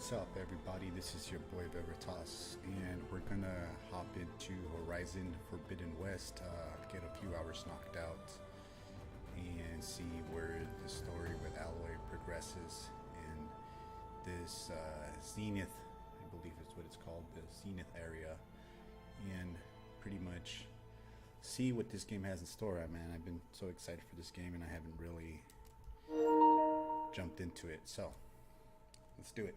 What's up, everybody? This is your boy Veritas, and we're gonna hop into Horizon Forbidden West, get a few hours knocked out, and see where the story with Aloy progresses in this Zenith, I believe is what it's called, the Zenith area, and pretty much see what this game has in store. Man, I've been so excited for this game, and I haven't really jumped into it, so let's do it.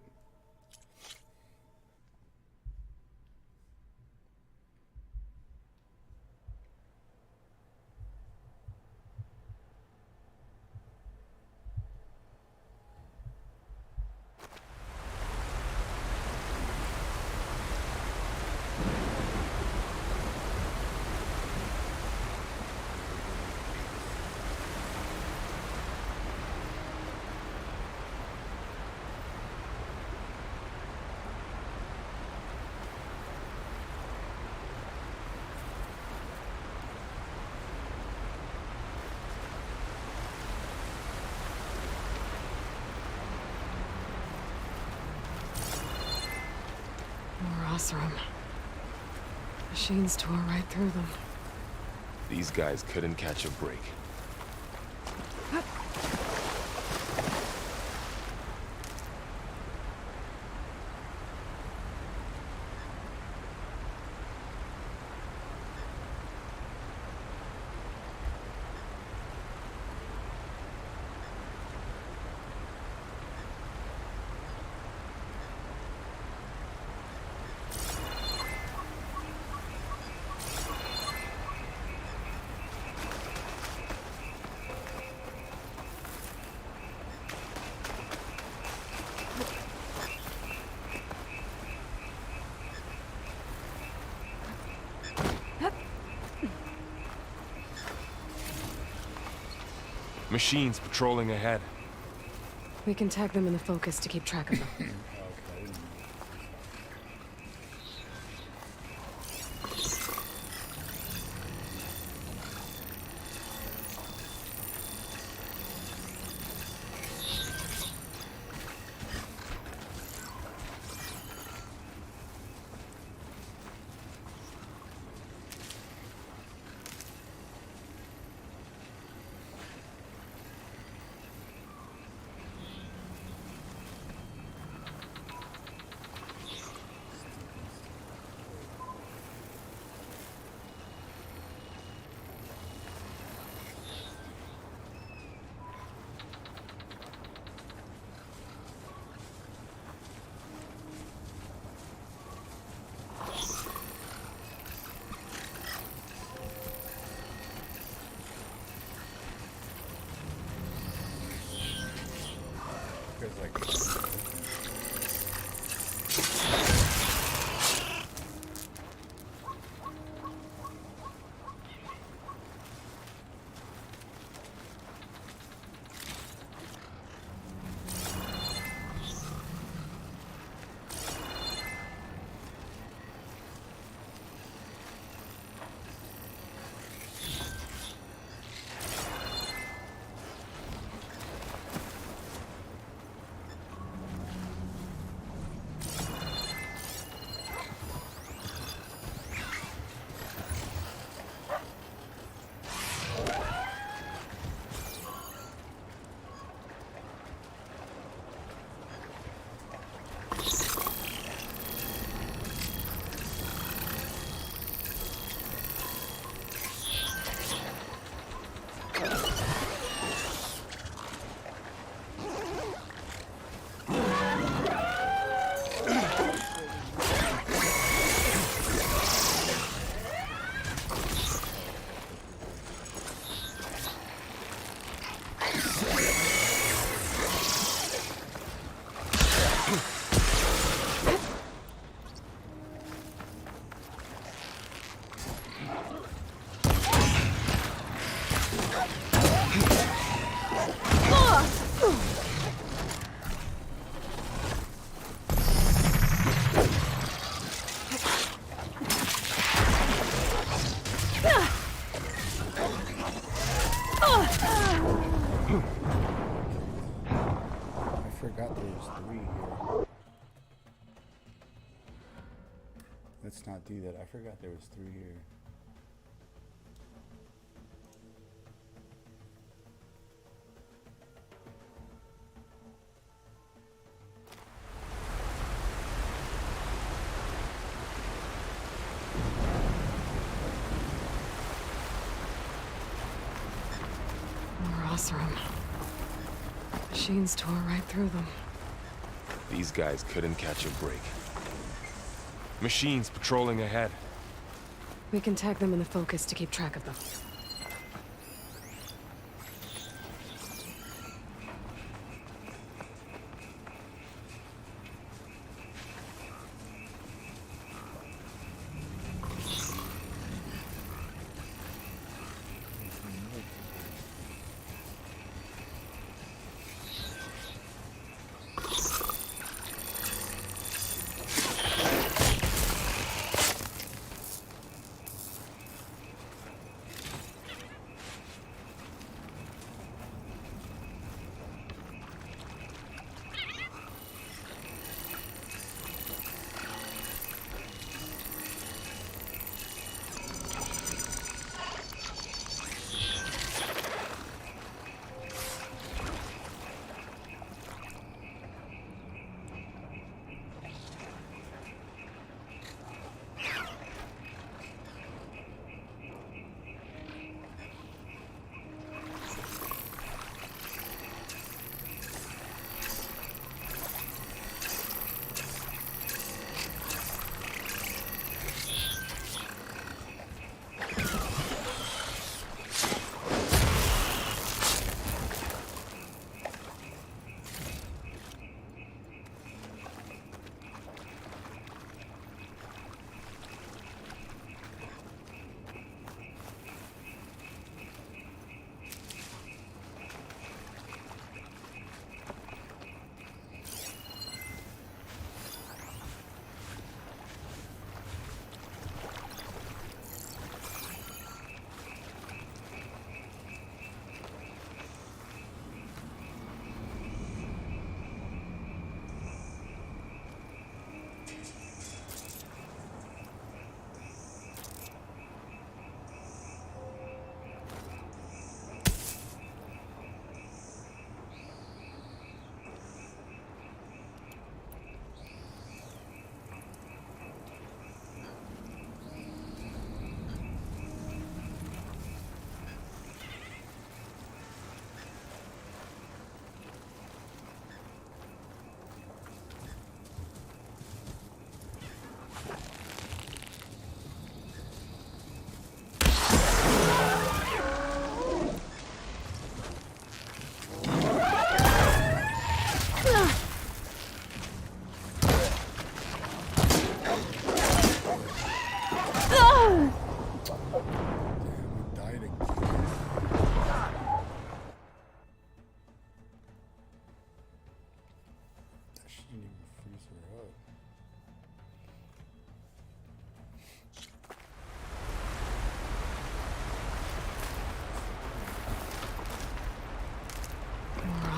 Room. Machines tore right through them. These guys couldn't catch a break. Machines patrolling ahead. We can tag them in the focus to keep track of them. forgot there was 3 here. let's not do that. I forgot there was 3 here. More Osram. Machines tore right through them. These guys couldn't catch a break. Machines patrolling ahead. We can tag them in the focus to keep track of them.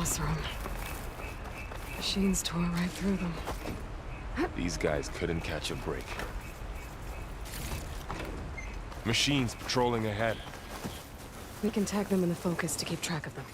Osram. Machines tore right through them. These guys couldn't catch a break. Machines patrolling ahead. We can tag them in the focus to keep track of them.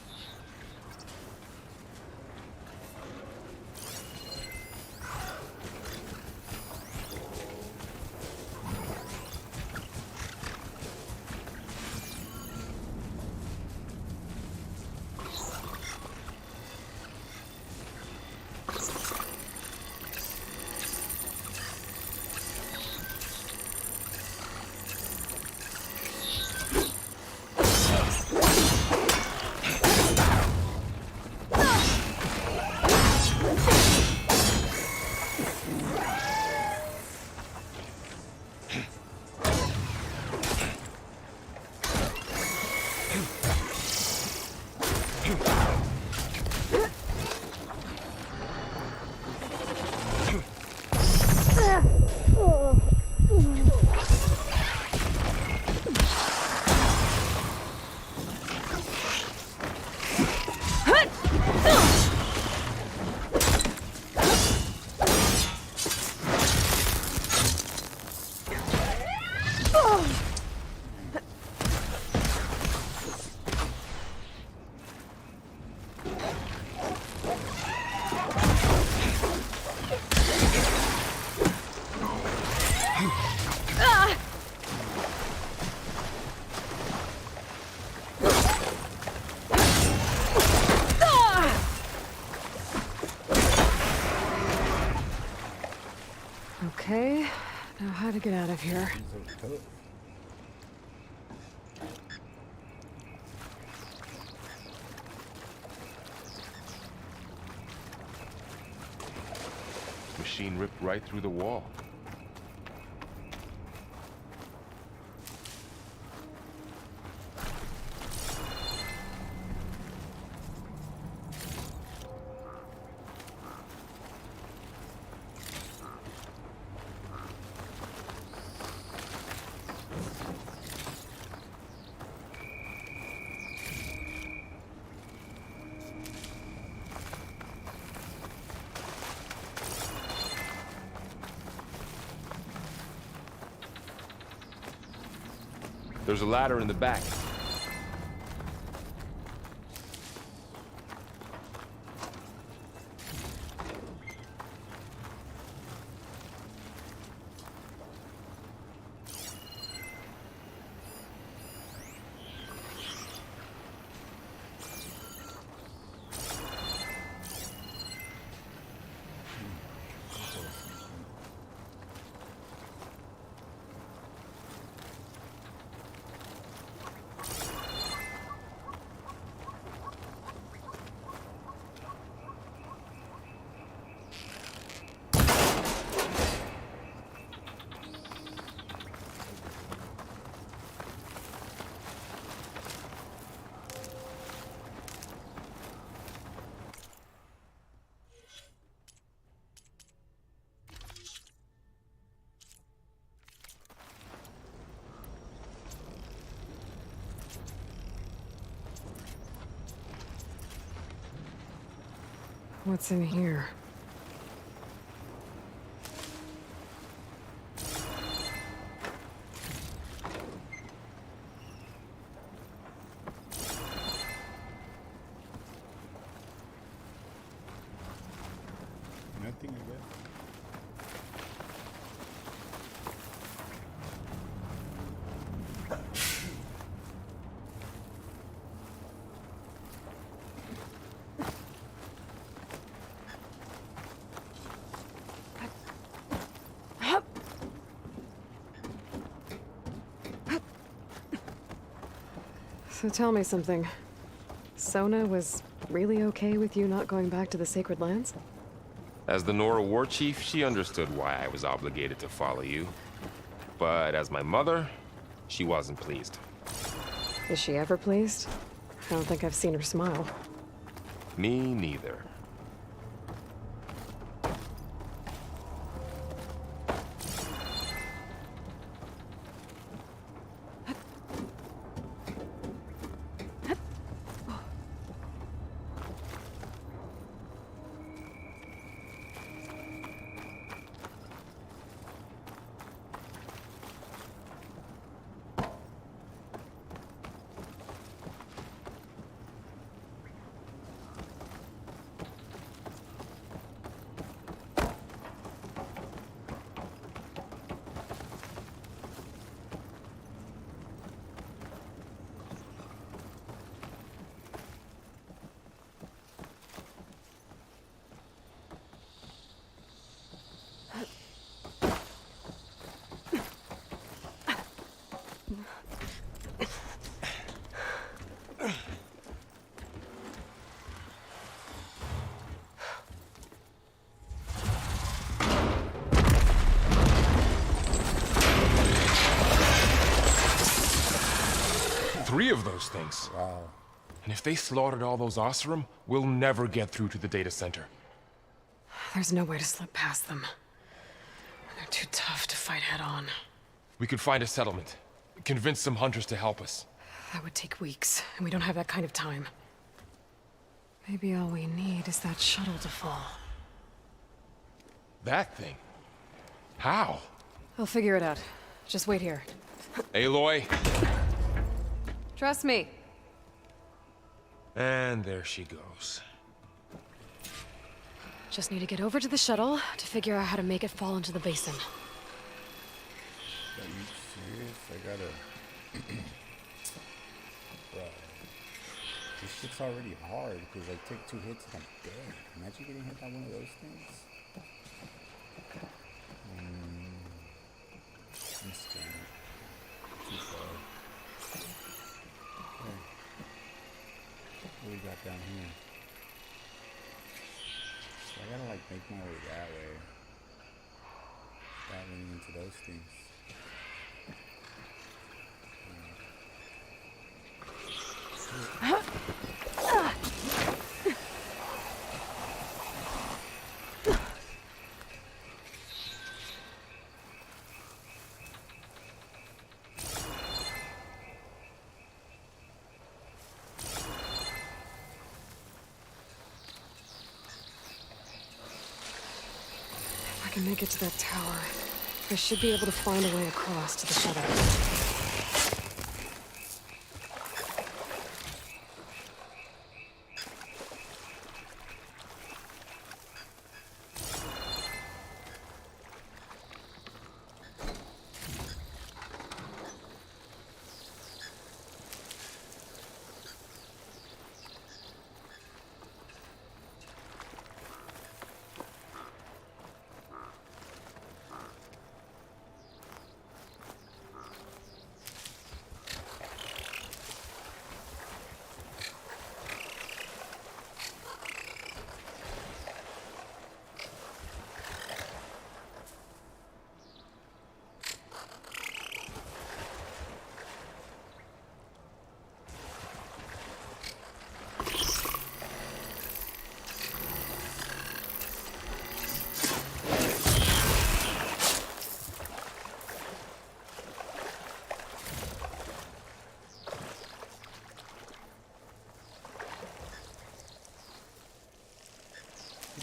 Okay, now how to get out of here. Machine ripped right through the wall. There's a ladder in the back. What's in here? Nothing, I guess. So tell me something. Sona was really okay with you not going back to the Sacred Lands? As the Nora war chief, she understood why I was obligated to follow you. But as my mother, she wasn't pleased. Is she ever pleased? I don't think I've seen her smile. Me neither. Three of those things. Wow. And if they slaughtered all those Oseram, we'll never get through to the data center. There's no way to slip past them. They're too tough to fight head on. We could find a settlement. Convince some hunters to help us. That would take weeks, and we don't have that kind of time. Maybe all we need is that shuttle to fall. That thing? How? I'll figure it out. Just wait here. Aloy. Trust me. And there she goes. Just need to get over to the shuttle to figure out how to make it fall into the basin. Are you serious? I gotta... Bro. This shit's already hard because I take 2 hits and I'm dead. Imagine getting hit by one of those things. I'm scared. Too far. Okay. What do we got down here? So I gotta like make my way that way. Without running into those things. If I can make it to that tower, I should be able to find a way across to the shuttle.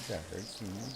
That hurts me, man.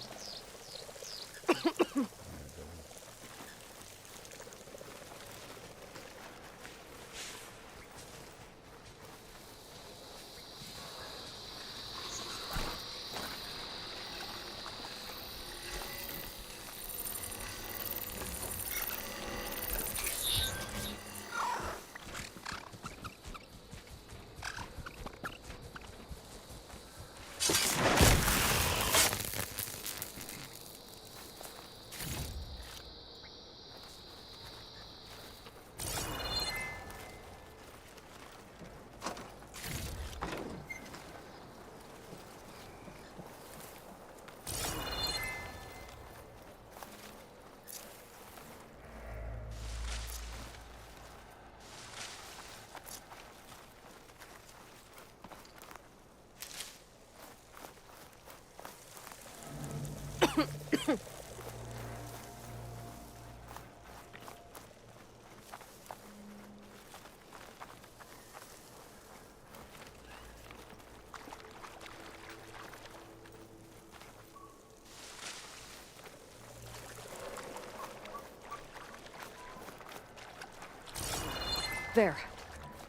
There.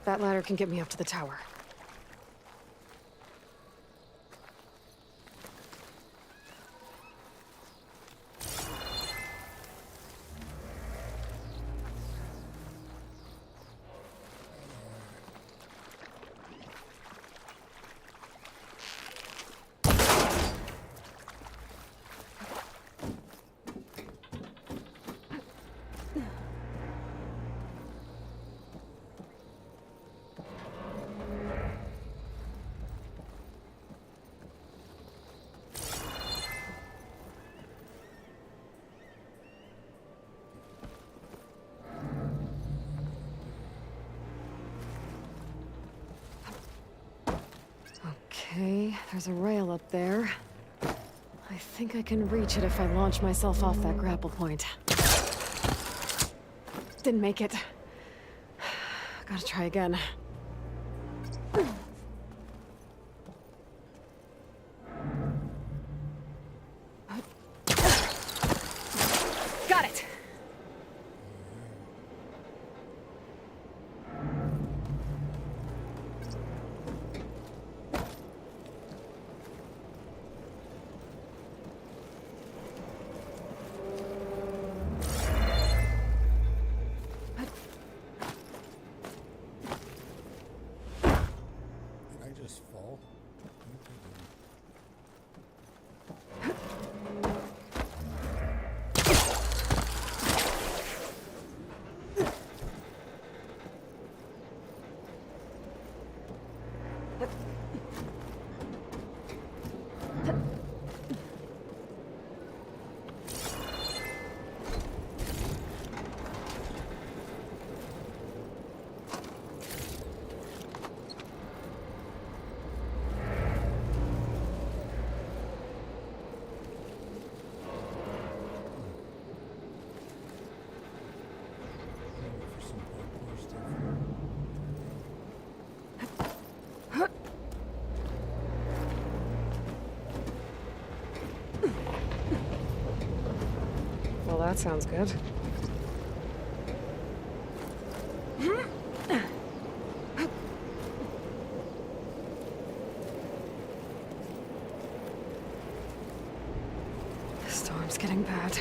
That ladder can get me up to the tower. Okay, there's a rail up there. I think I can reach it if I launch myself off that grapple point. Didn't make it. Gotta try again. Got it! that sounds good. The storm's getting bad.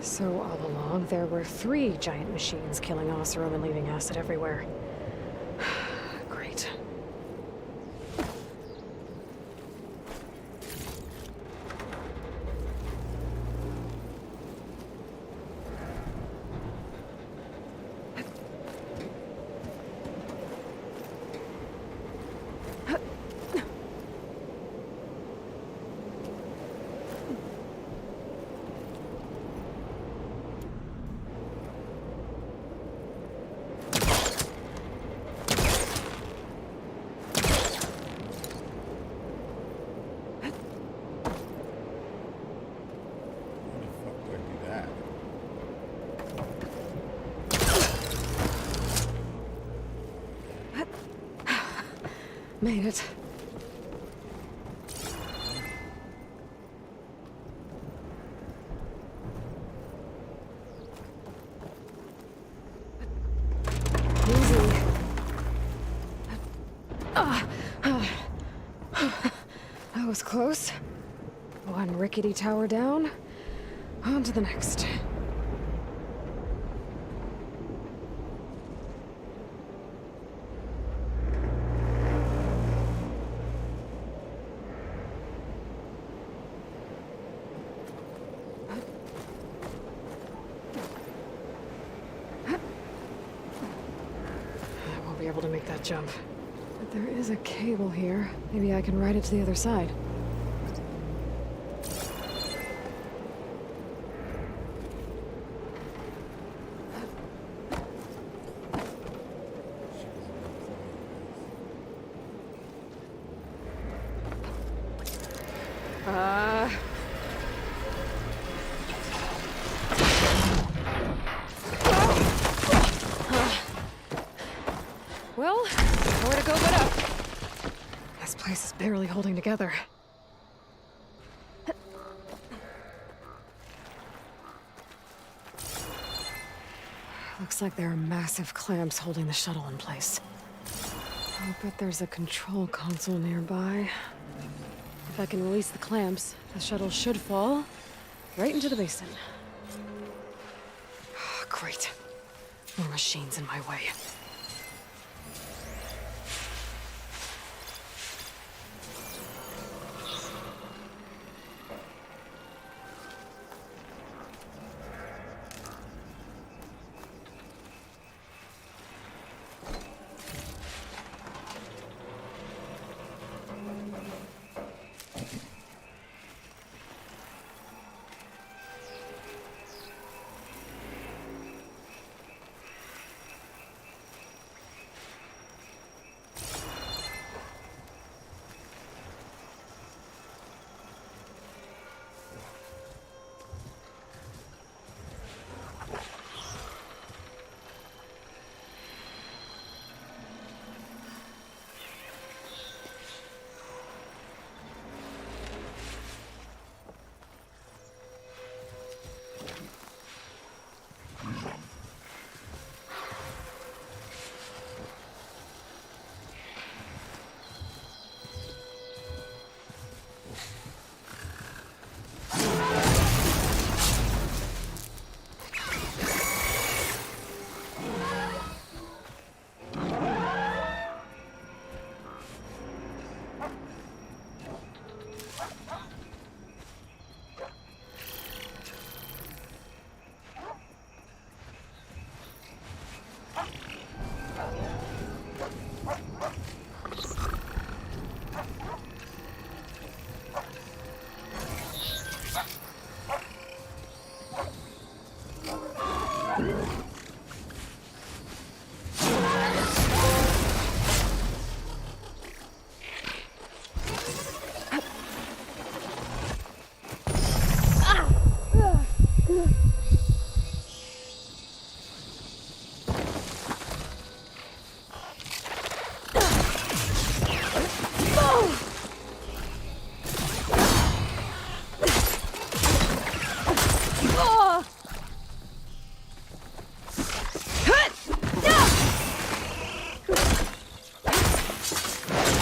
So all along, there were 3 giant machines killing Oseram and leaving acid everywhere. Great. How the fuck do I do that? Made it. Easy. That was close. One rickety tower down. On to the next. I won't be able to make that jump. But there is a cable here. Maybe I can ride it to the other side. Well, nowhere to go but up. This place is barely holding together. Looks like there are massive clamps holding the shuttle in place. I'll bet there's a control console nearby. If I can release the clamps, the shuttle should fall right into the basin. Great. More machines in my way.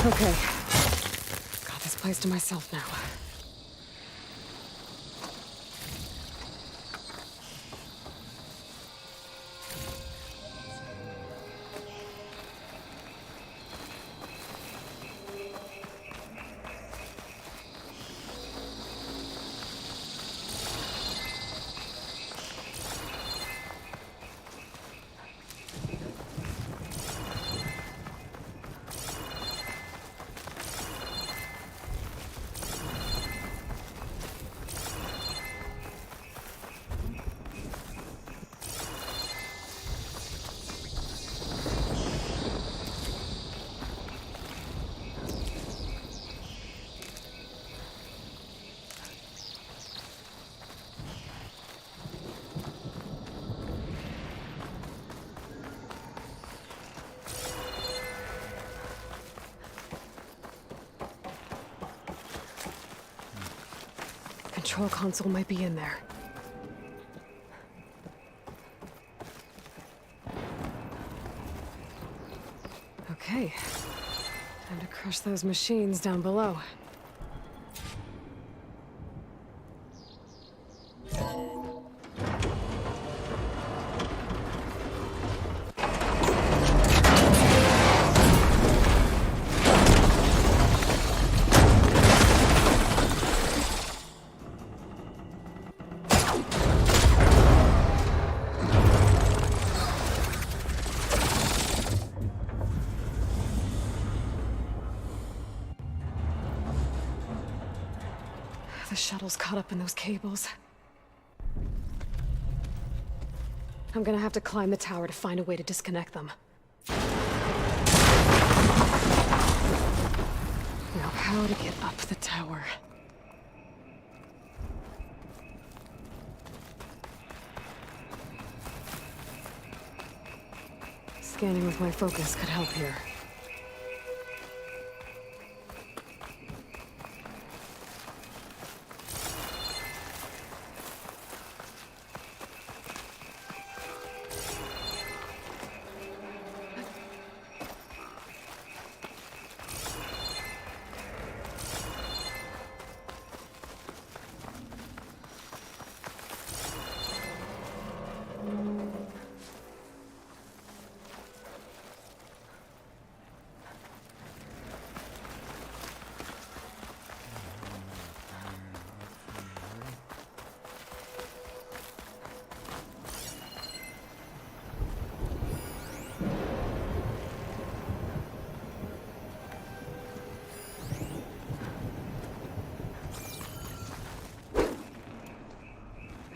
Okay. Got this place to myself now. Control console might be in there. Okay. Time to crush those machines down below. The shuttle's caught up in those cables. I'm gonna have to climb the tower to find a way to disconnect them. Now, how to get up the tower? Scanning with my focus could help here.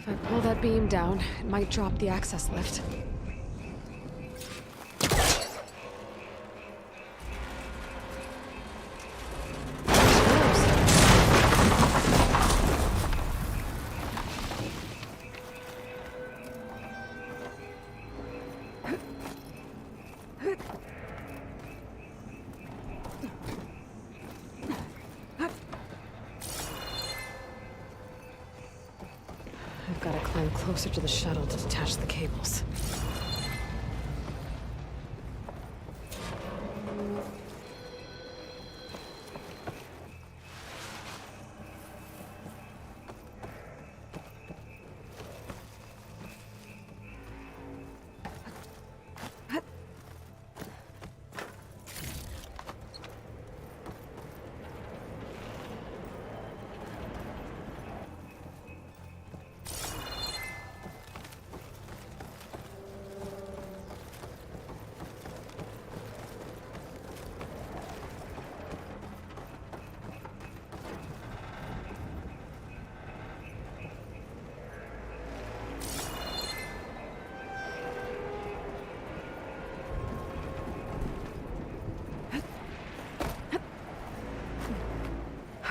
If I pull that beam down, it might drop the access lift. I've got to climb closer to the shuttle to detach the cables.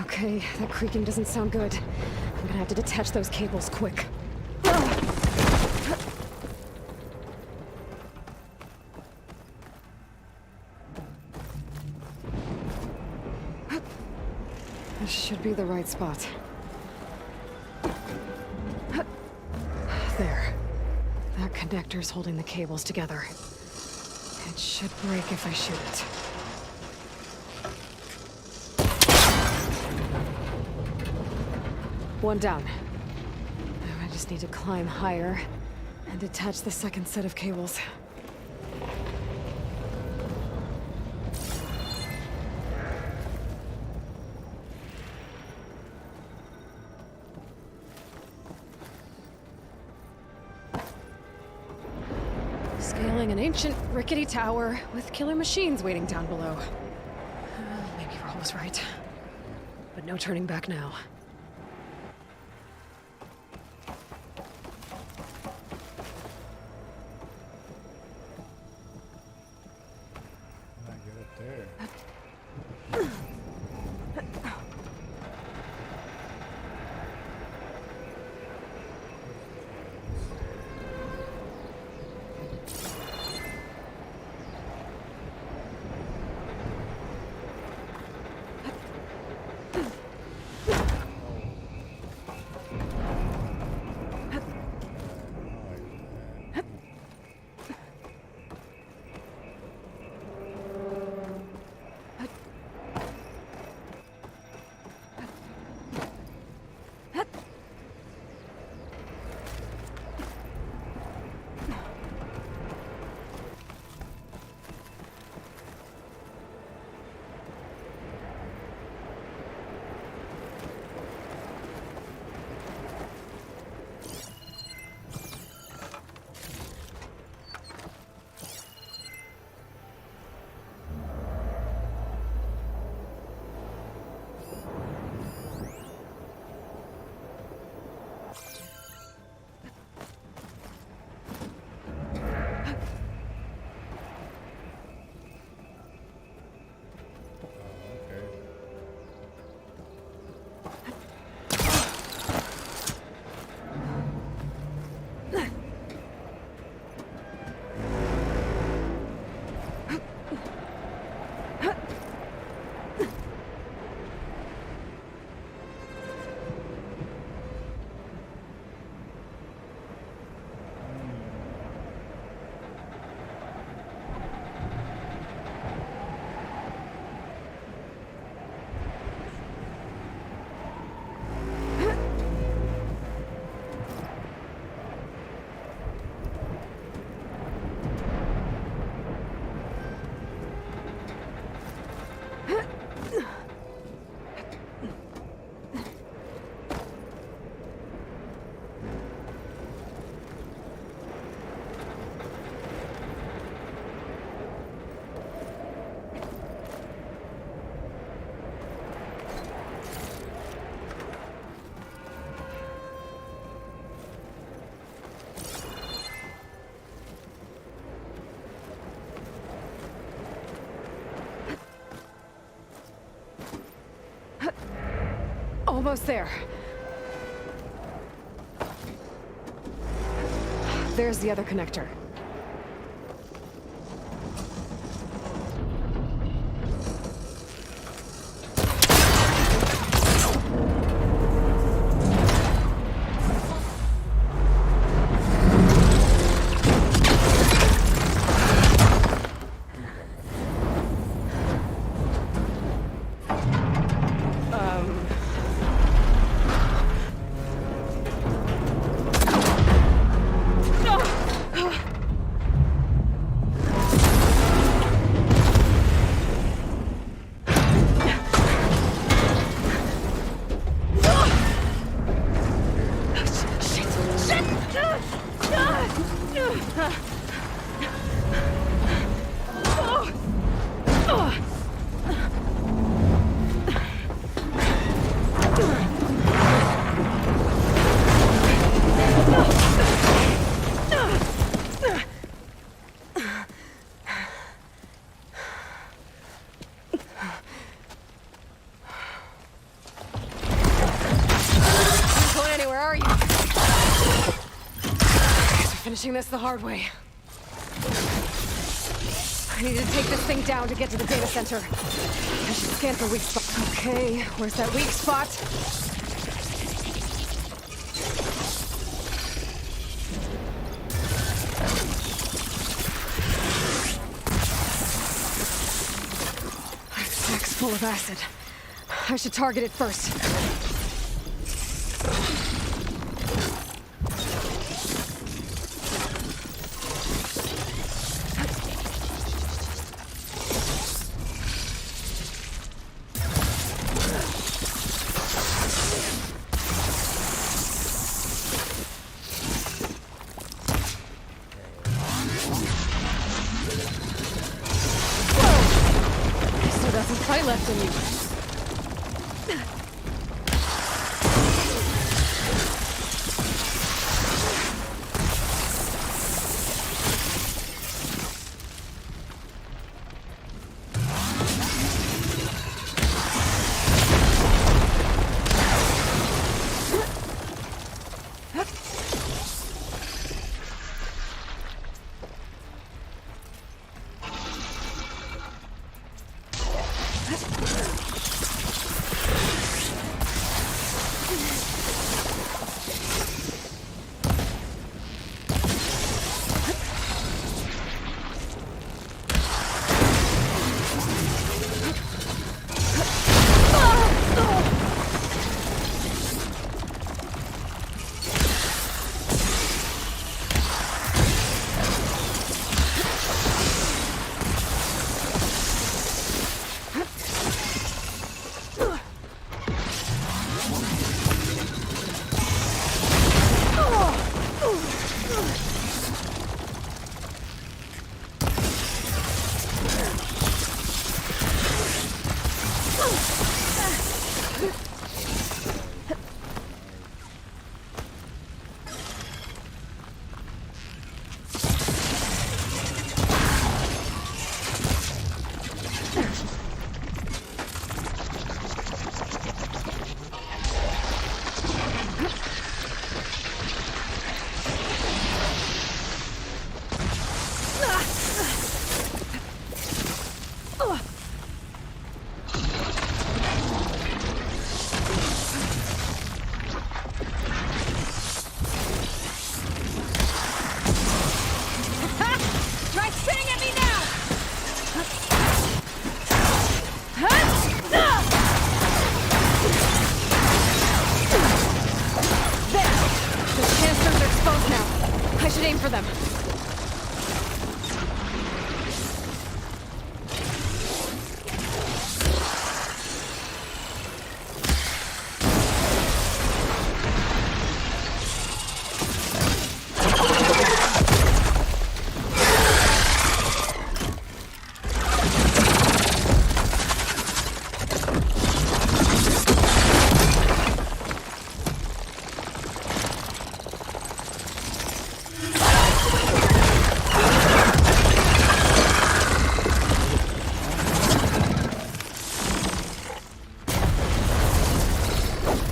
Okay, that creaking doesn't sound good. I'm gonna have to detach those cables quick. This should be the right spot. There. That connector's holding the cables together. It should break if I shoot it. One down. Now I just need to climb higher and attach the second set of cables. Scaling an ancient, rickety tower with killer machines waiting down below. Maybe Varl was right. But no turning back now. Can I get up there? Almost there. There's the other connector. Finishing this the hard way. I need to take this thing down to get to the data center. I should scan for weak spots. Okay, where's that weak spot? That sack's full of acid. I should target it first. joy left in you. For them.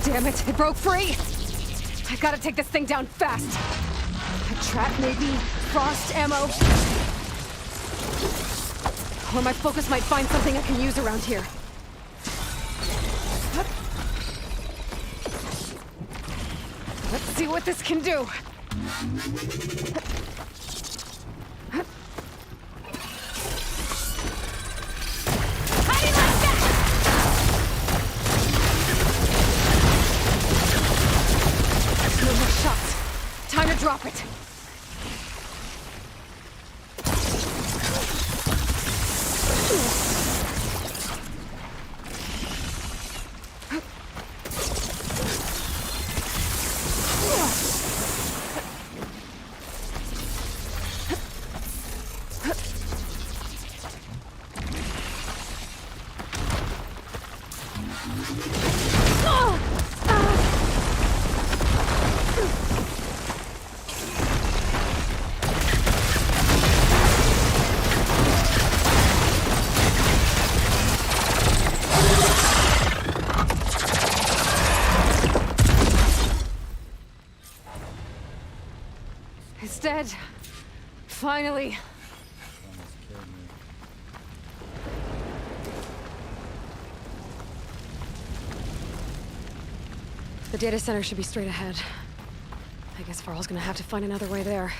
Damn it, it broke free! I gotta take this thing down fast. A trap, maybe? Frost ammo? Or my focus might find something I can use around here. Let's see what this can do. Drop it. It's dead. Finally. The data center should be straight ahead. I guess Varl's gonna have to find another way there.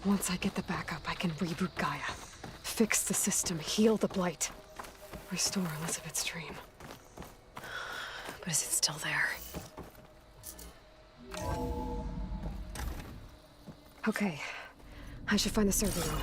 Once I get the backup, I can reboot Gaia. Fix the system, heal the blight. Restore Elizabeth's dream. But is it still there? Okay. I should find the server room.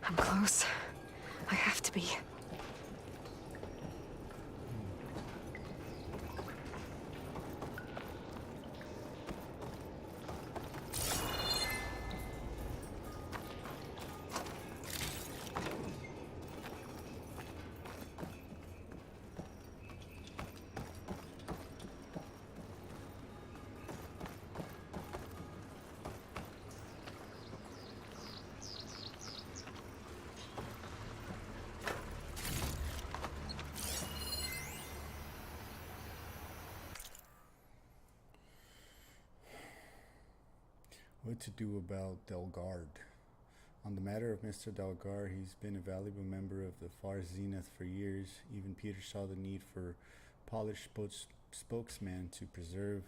I'm close. I have to be. What to do about Delgard? On the matter of Mr. Delgard, he's been a valuable member of the Far Zenith for years. Even Peter saw the need for polished spokesman to preserve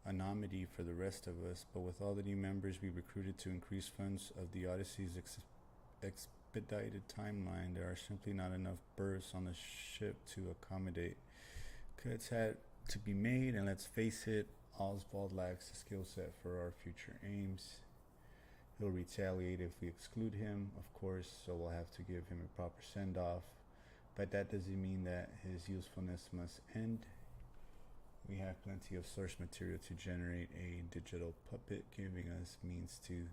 anonymity for the rest of us. But with all the new members we recruited to increase funds of the Odyssey's expedited timeline, there are simply not enough berths on the ship to accommodate. Cuts had to be made, and let's face it, Oswald lacks the skill set for our future aims. He'll retaliate if we exclude him, of course, so we'll have to give him a proper send-off. But that doesn't mean that his usefulness must end. We have plenty of source material to generate a digital puppet, giving us means to...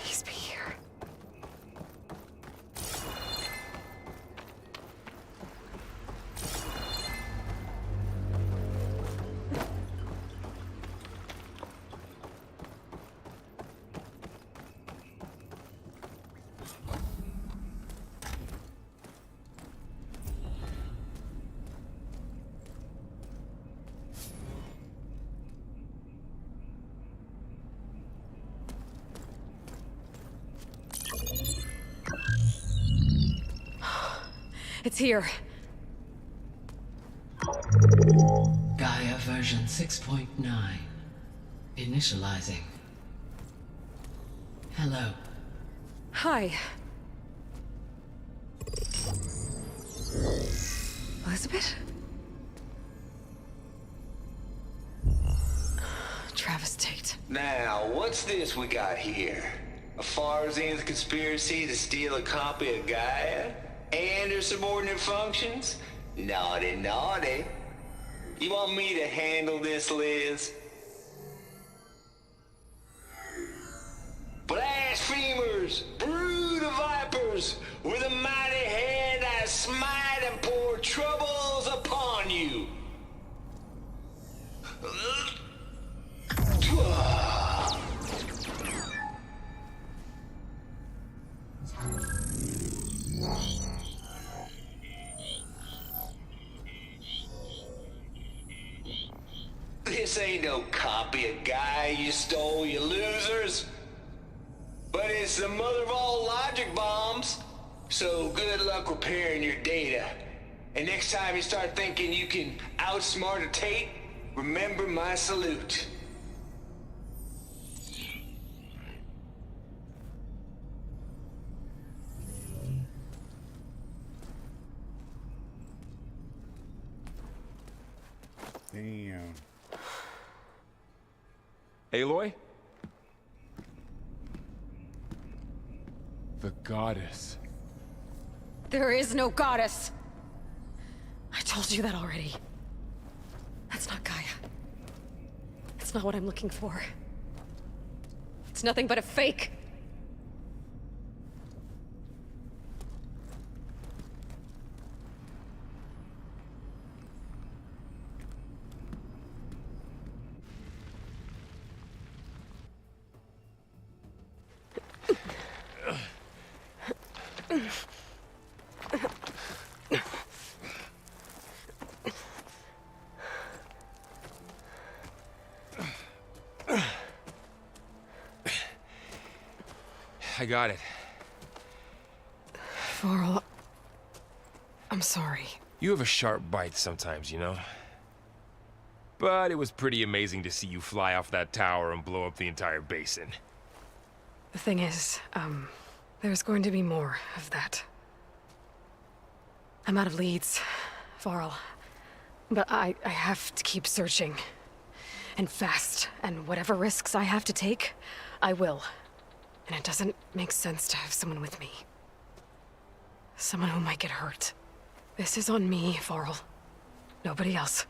Please be here. It's here. GAIA version 6.9. Initializing. Hello. Hi. Elizabeth? Travis Tate. Now, what's this we got here? A Far Zenith conspiracy to steal a copy of Gaia? And her subordinate functions? Naughty, naughty. You want me to handle this, Liz? Blasphemers! Brood of vipers! With a mighty hand I smite and pour troubles upon you! This ain't no copy of Gaia you stole, you losers. But it's the mother of all logic bombs. So good luck repairing your data. And next time you start thinking you can outsmart a Tate, remember my salute. Damn. Aloy? The goddess. There is no goddess. I told you that already. That's not Gaia. It's not what I'm looking for. It's nothing but a fake. I got it. Varl, I'm sorry. You have a sharp bite sometimes, you know? But it was pretty amazing to see you fly off that tower and blow up the entire basin. The thing is, there's going to be more of that. I'm out of leads, Varl. But I have to keep searching. And fast. And whatever risks I have to take, I will. And it doesn't make sense to have someone with me. Someone who might get hurt. This is on me, Varl. Nobody else.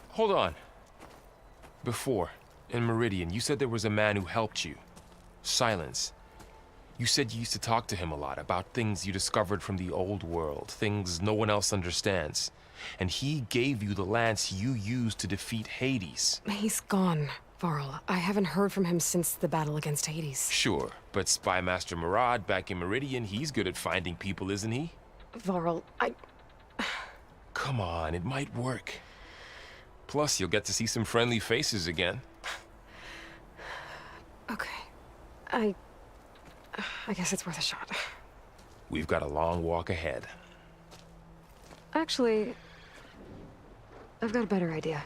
Hold on. Before, in Meridian, you said there was a man who helped you. Sylens. You said you used to talk to him a lot about things you discovered from the old world, things no one else understands. And he gave you the lance you used to defeat Hades. He's gone, Varl. I haven't heard from him since the battle against Hades. Sure, but Spy Master Marad back in Meridian, he's good at finding people, isn't he? Varl, Come on, it might work. Plus, you'll get to see some friendly faces again. Okay. I guess it's worth a shot. We've got a long walk ahead. Actually, I've got a better idea.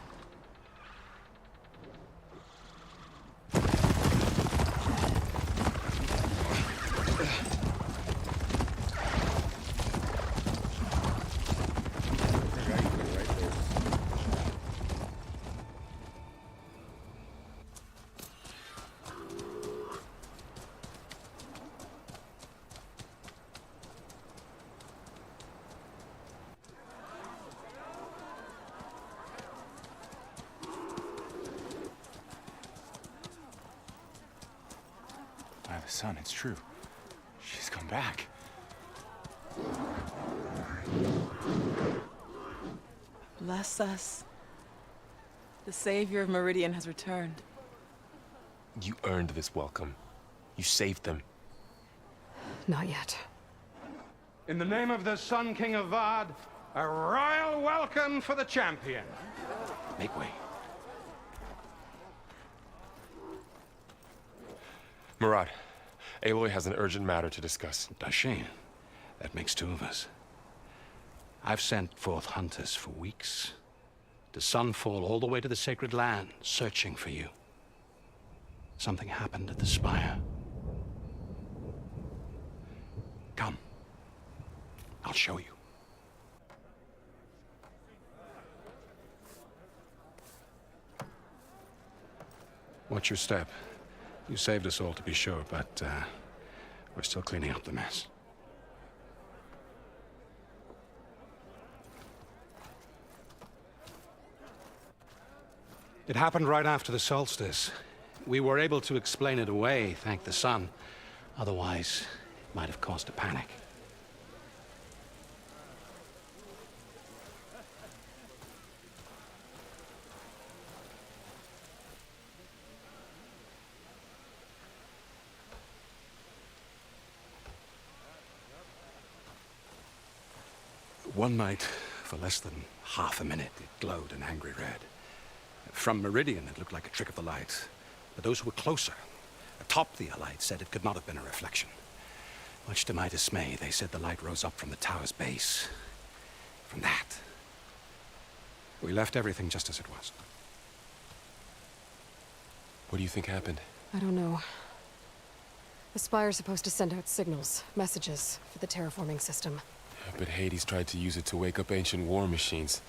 By the sun, it's true. She's come back. Bless us. The savior of Meridian has returned. You earned this welcome. You saved them. Not yet. In the name of the Sun King of Vard, a royal welcome for the champion. Make way. Marad, Aloy has an urgent matter to discuss. Does she? That makes two of us. I've sent forth hunters for weeks. To sunfall all the way to the sacred land, searching for you. Something happened at the spire. Come. I'll show you. Watch your step. You saved us all, to be sure, but we're still cleaning up the mess. It happened right after the solstice. We were able to explain it away, thank the sun. Otherwise, it might have caused a panic. One night, for less than half a minute, it glowed an angry red. From Meridian, it looked like a trick of the light. But those who were closer, atop the light, said it could not have been a reflection. Much to my dismay, they said the light rose up from the tower's base. From that. We left everything just as it was. What do you think happened? I don't know. The spire's supposed to send out signals, messages, for the terraforming system. But Hades tried to use it to wake up ancient war machines.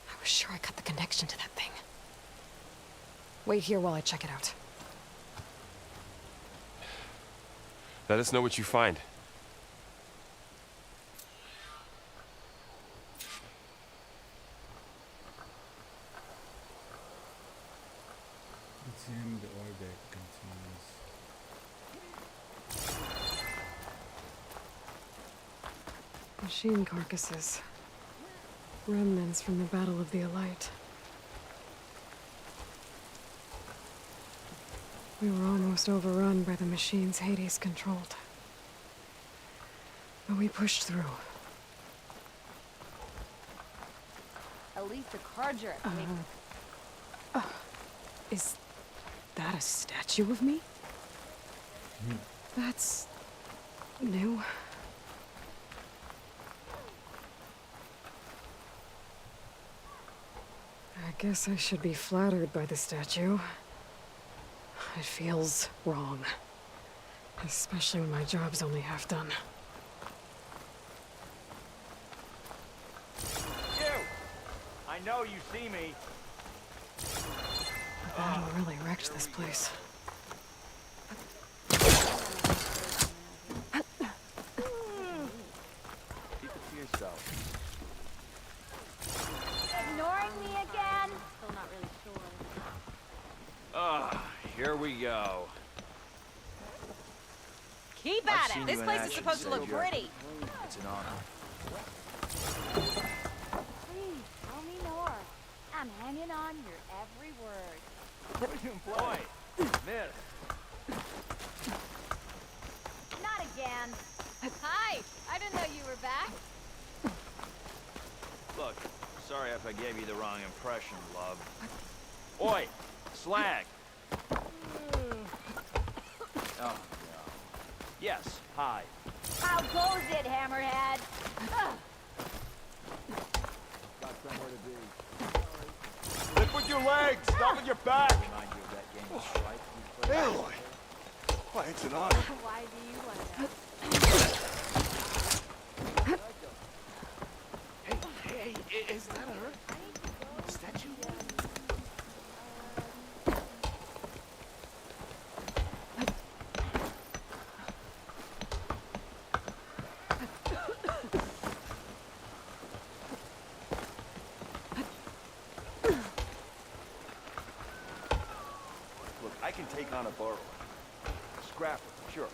I was sure I cut the connection to that thing. Wait here while I check it out. Let us know what you find. It's in the orbit continues. Machine carcasses. Remnants from the Battle of the Elite. We were almost overrun by the machines Hades controlled. But we pushed through. At least the cards are at Is that a statue of me? That's new. I guess I should be flattered by the statue. It feels wrong. Especially when my job's only half done. You! I know you see me. The battle really wrecked this place. Keep it to yourself. Ignoring me again? Still not really sure. Here we go. Keep I've at seen it! This you in place is action, supposed to look Savior. pretty. It's an honor. Please, tell me more. I'm hanging on your every word. Boy, miss. Not again. Hi! I didn't know you were back. Look, sorry if I gave you the wrong impression, love. Oi, slag. Oh, no. Yes, hi. How goes it, Hammerhead? Ugh. Got somewhere to be. Lift with your legs, not with your back. Remind you of that game of Strike you played? Aloy! Why, it's an honor. Why do you want to know? Hey, is that her? Statue? Look, I can take on a burrower. A scrapper, sure.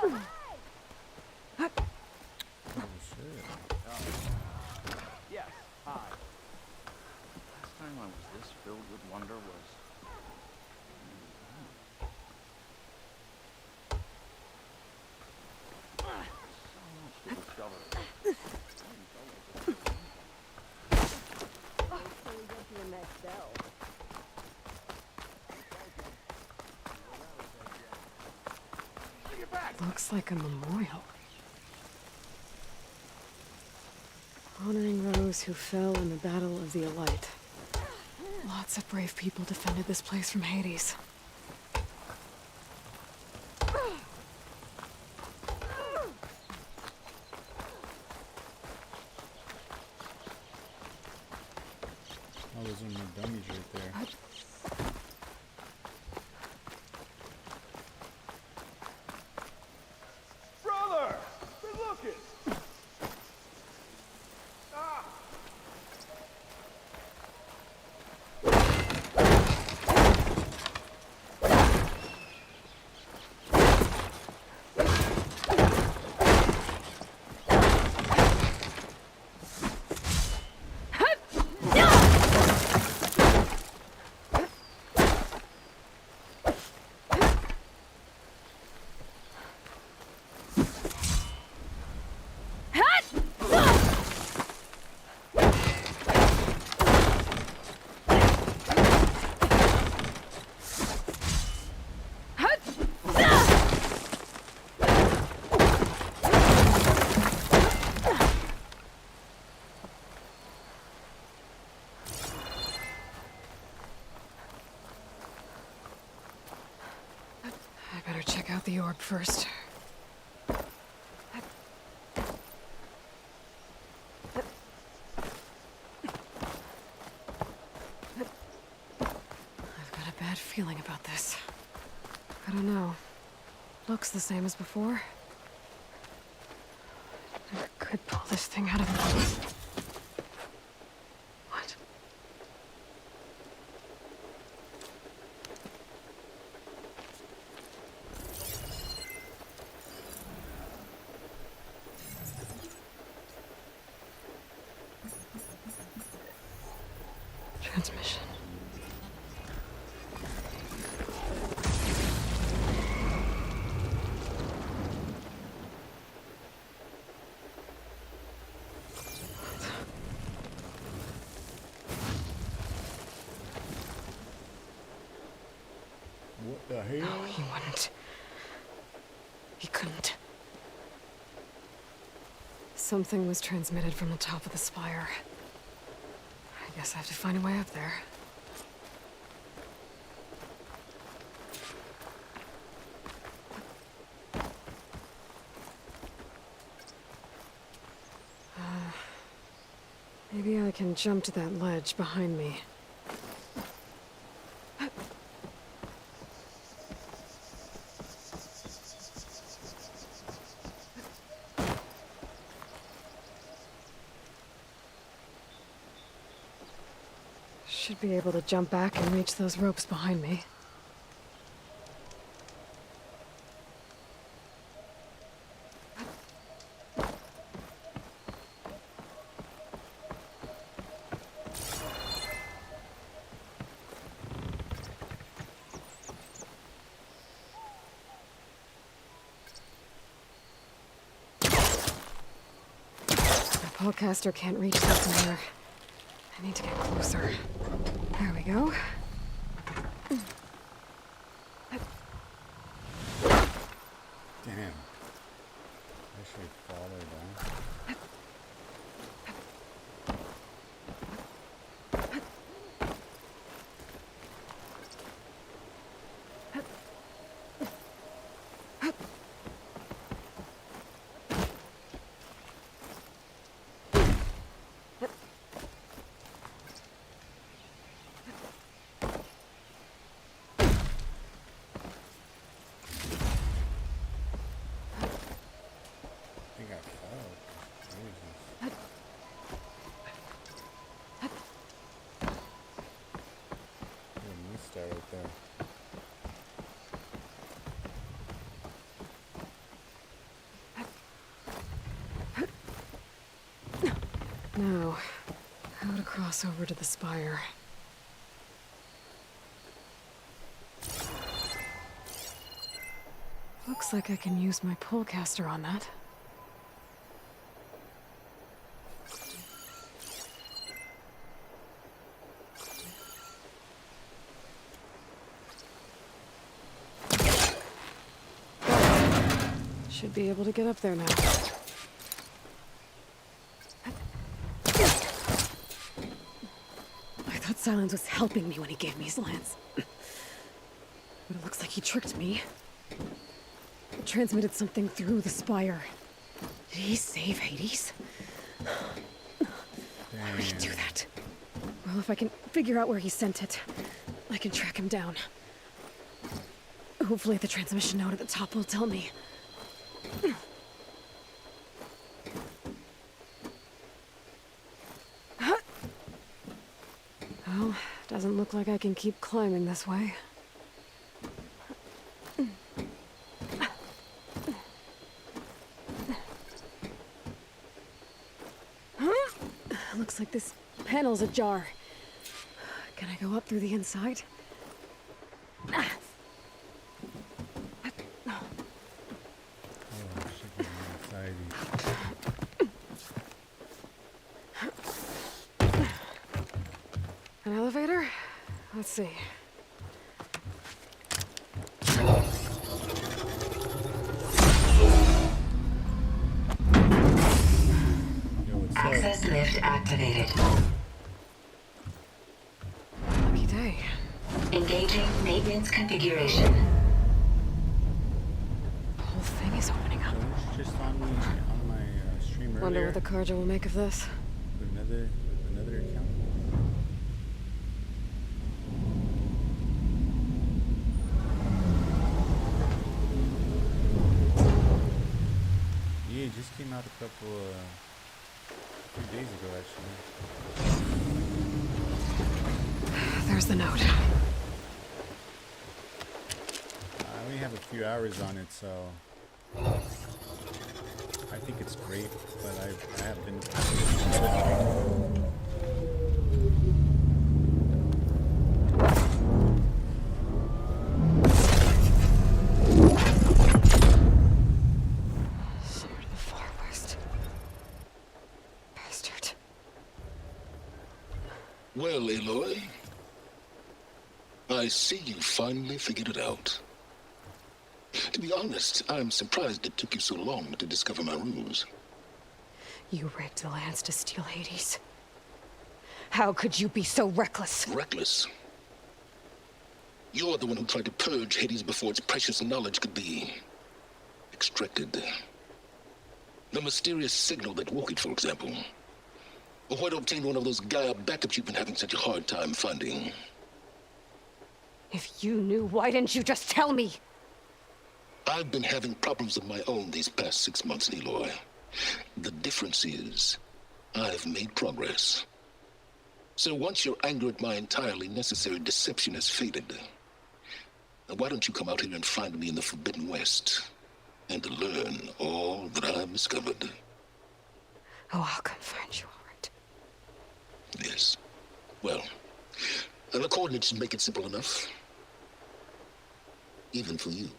Oh, hi! Yes, hi. Last time I was this filled with wonder was... Looks like a memorial. Honoring those who fell in the Battle of the Elite. Lots of brave people defended this place from Hades. Oh, those are my dummies right there. Brother! Good looking! Ah! I better check out the orb first. I've got a bad feeling about this. I don't know. Looks the same as before. Never could pull this thing out of me. What? Transmission. He wouldn't. He couldn't. Something was transmitted from the top of the spire. I guess I have to find a way up there. Maybe I can jump to that ledge behind me. Should be able to jump back and reach those ropes behind me. The polecaster can't reach that from here. I need to get closer. There we go. Damn. I should follow down. Right there. Now, how to cross over to the spire. Looks like I can use my polecaster on that. Should be able to get up there now. I thought Sylens was helping me when he gave me his lance. But it looks like he tricked me. Transmitted something through the spire. Did he save Hades? Why would he do that? Well, if I can figure out where he sent it, I can track him down. Hopefully the transmission note at the top will tell me. Well, doesn't look like I can keep climbing this way. Looks like this panel's ajar. Can I go up through the inside? An elevator? Let's see. Access lift activated. Lucky day. Engaging maintenance configuration. The whole thing is opening up. Just on my stream earlier. Wonder what the Carja will make of this. With another account. Yeah, it just came out a few days ago, actually. There's the note. I only have a few hours on it, so I think it's great, but I have been. Sword of the Far West. Bastard. Well, Aloy, I see you finally figured it out. To be honest, I'm surprised it took you so long to discover my ruse. You rigged the lands to steal Hades. How could you be so reckless? Reckless? You're the one who tried to purge Hades before its precious knowledge could be extracted. The mysterious signal that woke it, for example. Or why to obtain one of those GAIA backups you've been having such a hard time finding. If you knew, why didn't you just tell me? I've been having problems of my own these past 6 months, Aloy. The difference is, I've made progress. So once your anger at my entirely necessary deception has faded, why don't you come out here and find me in the Forbidden West, and learn all that I've discovered? Oh, I'll come find you, all right. Yes. Well, the coordinates should make it simple enough. Even for you.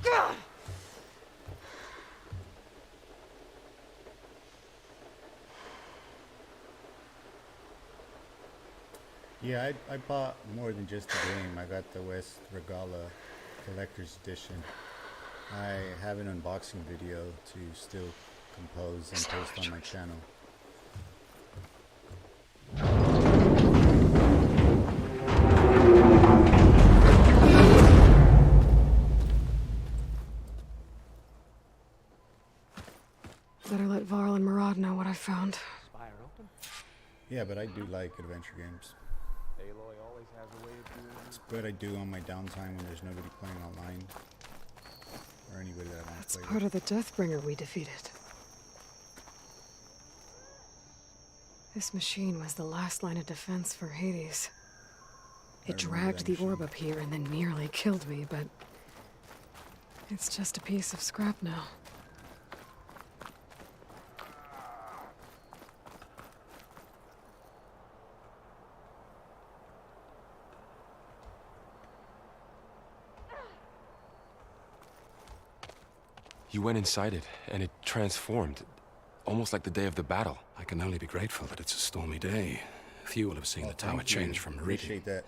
Gah! Yeah, I bought more than just the game. I got the West Regala Collector's Edition. I have an unboxing video to still compose and post on my channel. Better let Varl and Marad know what I found. Spire open? Yeah, but I do like adventure games. Aloy always has a way of doing It's what I do on my downtime when there's nobody playing online. Or anybody that I want That's to play part with. of the Deathbringer we defeated. This machine was the last line of defense for Hades. It dragged the orb up here and then nearly killed me, but it's just a piece of scrap now. You went inside it, and it transformed. Almost like the day of the battle. I can only be grateful that it's a stormy day. Few will have seen the tower change from Meridian. Appreciate that.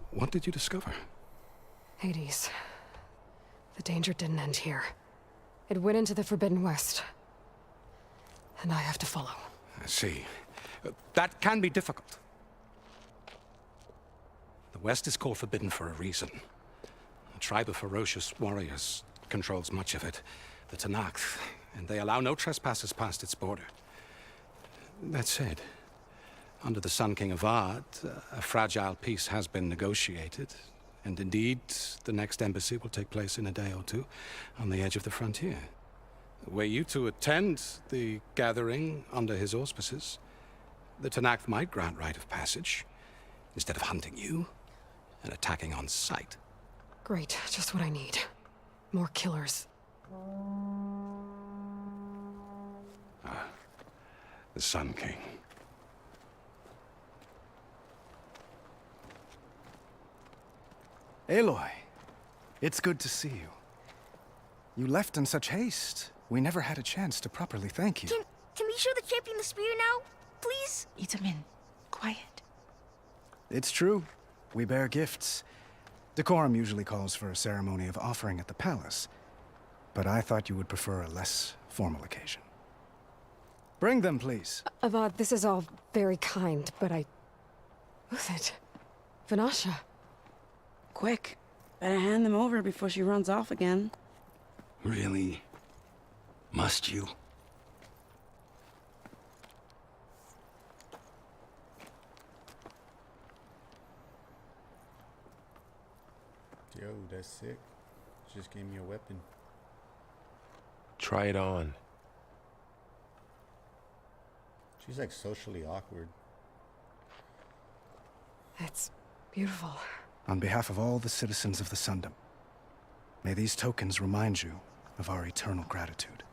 What did you discover? Hades. The danger didn't end here. It went into the Forbidden West. And I have to follow. I see. That can be difficult. The West is called Forbidden for a reason. A tribe of ferocious warriors controls much of it, the Tenakth, and they allow no trespassers past its border. That said, under the Sun King of Vard, a fragile peace has been negotiated, and indeed, the next embassy will take place in a day or two on the edge of the frontier. Were you to attend the gathering under his auspices, the Tenakth might grant right of passage, instead of hunting you and attacking on sight. Great, just what I need. More killers. The Sun King. Aloy, it's good to see you. You left in such haste. We never had a chance to properly thank you. Can we show the champion the spear now? Please? Itamin, quiet. It's true. We bear gifts. Decorum usually calls for a ceremony of offering at the palace. But I thought you would prefer a less formal occasion. Bring them, please. Avad, this is all very kind, but Who's it? Vanasha. Quick. Better hand them over before she runs off again. Really? Must you? Yo, that's sick. Just gave me a weapon. Try it on. She's like socially awkward. It's beautiful. On behalf of all the citizens of the Sundom, may these tokens remind you of our eternal gratitude.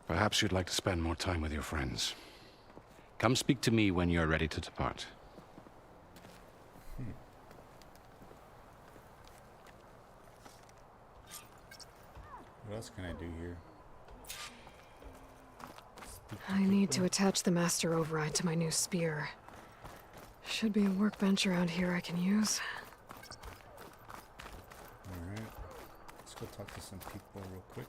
Perhaps you'd like to spend more time with your friends. Come speak to me when you're ready to depart. What else can I do here? I need to attach the master override to my new spear. Should be a workbench around here I can use. Alright. Let's go talk to some people real quick.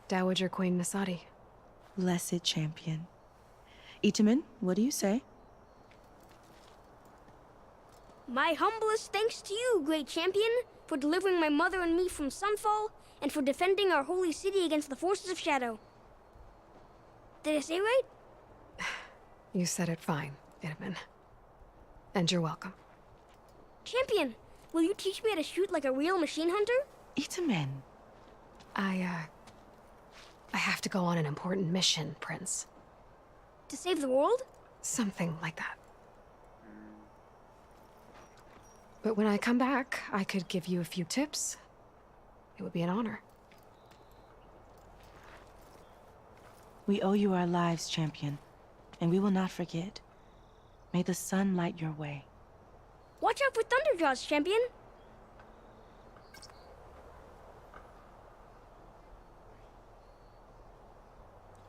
Dowager Queen Nasadi. Blessed champion. Itamen, what do you say? My humblest thanks to you, great champion, for delivering my mother and me from Sunfall, and for defending our holy city against the forces of Shadow. Did I say right? You said it fine, Itamen. And you're welcome. Champion, will you teach me how to shoot like a real machine hunter? Itamen. I have to go on an important mission, Prince. To save the world? Something like that. But when I come back, I could give you a few tips. It would be an honor. We owe you our lives, champion, and we will not forget. May the sun light your way. Watch out for Thunderjaws, champion!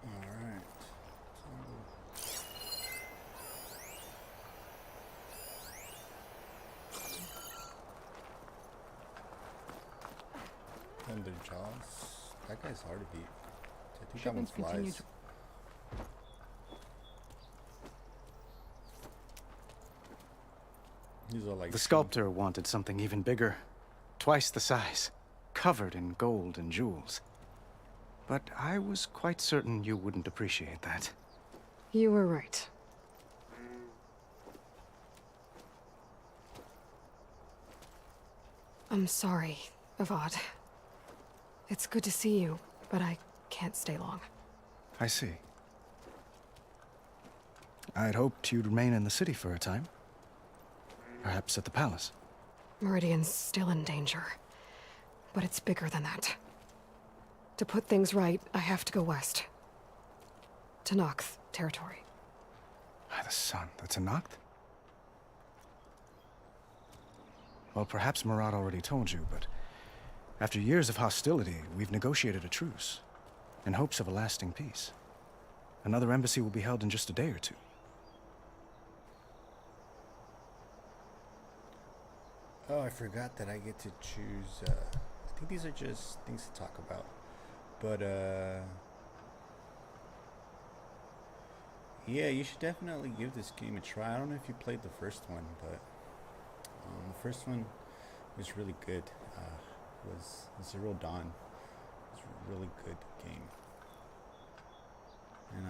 Alright. Thunderjaws. That guy's hard to beat. I think that one flies. These are like the sculptor wanted something even bigger. Twice the size. Covered in gold and jewels. But I was quite certain you wouldn't appreciate that. You were right. I'm sorry, Avad. It's good to see you, but I can't stay long. I see. I'd hoped you'd remain in the city for a time. Perhaps at the palace. Meridian's still in danger. But it's bigger than that. To put things right, I have to go west. To Noct territory. By the sun, that's a Noct? Well, perhaps Marad already told you, but after years of hostility, we've negotiated a truce, in hopes of a lasting peace. Another embassy will be held in just a day or two. Oh, I forgot that I get to choose, I think these are just things to talk about. But, yeah, you should definitely give this game a try. I don't know if you played the first one, but the first one was really good. Was Zero Dawn. It was a really good game. And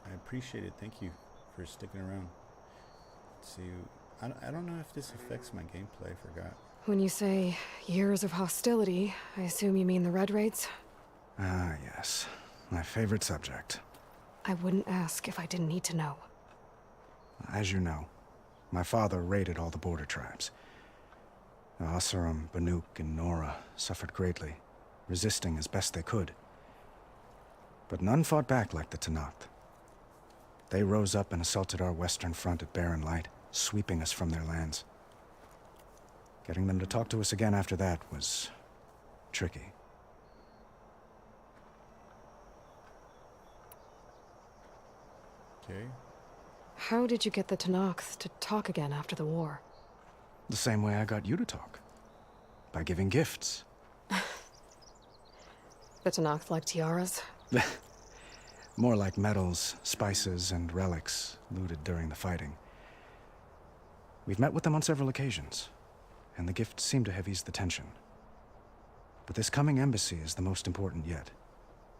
I appreciate it. Thank you for sticking around. Let's see. I don't know if this affects my gameplay. I forgot. When you say years of hostility, I assume you mean the Red Raids? Ah, yes. My favorite subject. I wouldn't ask if I didn't need to know. As you know, my father raided all the border tribes. The Asuram, Banuk, and Nora suffered greatly, resisting as best they could. But none fought back like the Tenakth. They rose up and assaulted our western front at Barren Light, sweeping us from their lands. Getting them to talk to us again after that was tricky. Okay. How did you get the Tenakth to talk again after the war? The same way I got you to talk. By giving gifts. The Tenakth like tiaras? More like medals, spices, and relics looted during the fighting. We've met with them on several occasions, and the gifts seem to have eased the tension. But this coming embassy is the most important yet.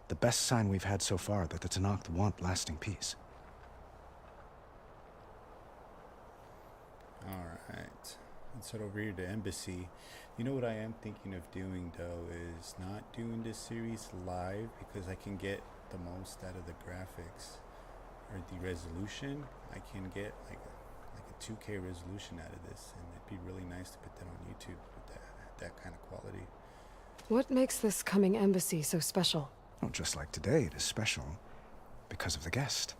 The best sign we've had so far that the Tenakth want lasting peace. Alright. Let's head over here to Embassy. You know what I am thinking of doing, though, is not doing this series live, because I can get the most out of the graphics, or the resolution. I can get like a 2K resolution out of this, and it'd be really nice to put that on YouTube with that kind of quality. What makes this coming embassy so special? Oh, just like today, it is special because of the guest.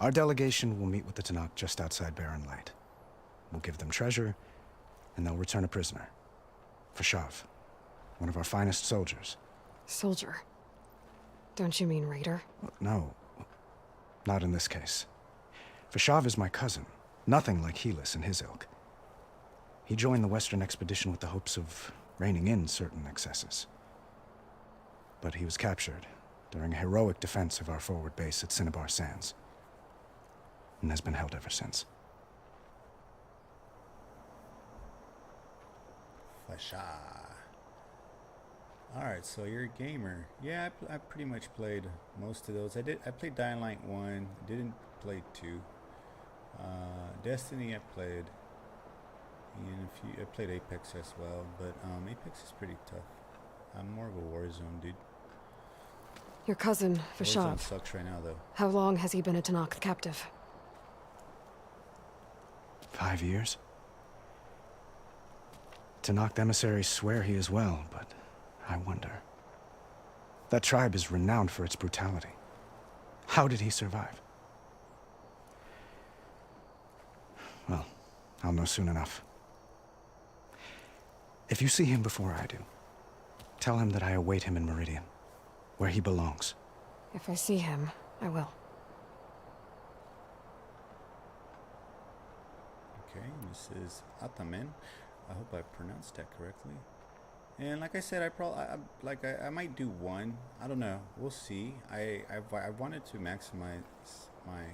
Our delegation will meet with the Tenakth just outside Barren Light. We'll give them treasure, and they'll return a prisoner. Fashav, one of our finest soldiers. Soldier? Don't you mean raider? No, not in this case. Fashav is my cousin, nothing like Helis and his ilk. He joined the Western expedition with the hopes of reining in certain excesses. But he was captured during a heroic defense of our forward base at Cinnabar Sands, and has been held ever since. Fasha. Alright, so you're a gamer. Yeah, I pretty much played most of those. I played Dying Light 1, didn't play 2. Destiny I played. And I played Apex as well, but Apex is pretty tough. I'm more of a Warzone dude. Your cousin, Warzone Fashav. sucks right now, though. How long has he been a Tanakh captive? 5 years. Tanakh emissaries swear he is well, but I wonder. That tribe is renowned for its brutality. How did he survive? Well, I'll know soon enough. If you see him before I do, tell him that I await him in Meridian, where he belongs. If I see him, I will. Okay, this is Ataman. I hope I pronounced that correctly. And like I said, I might do one. I don't know. We'll see. I wanted to maximize my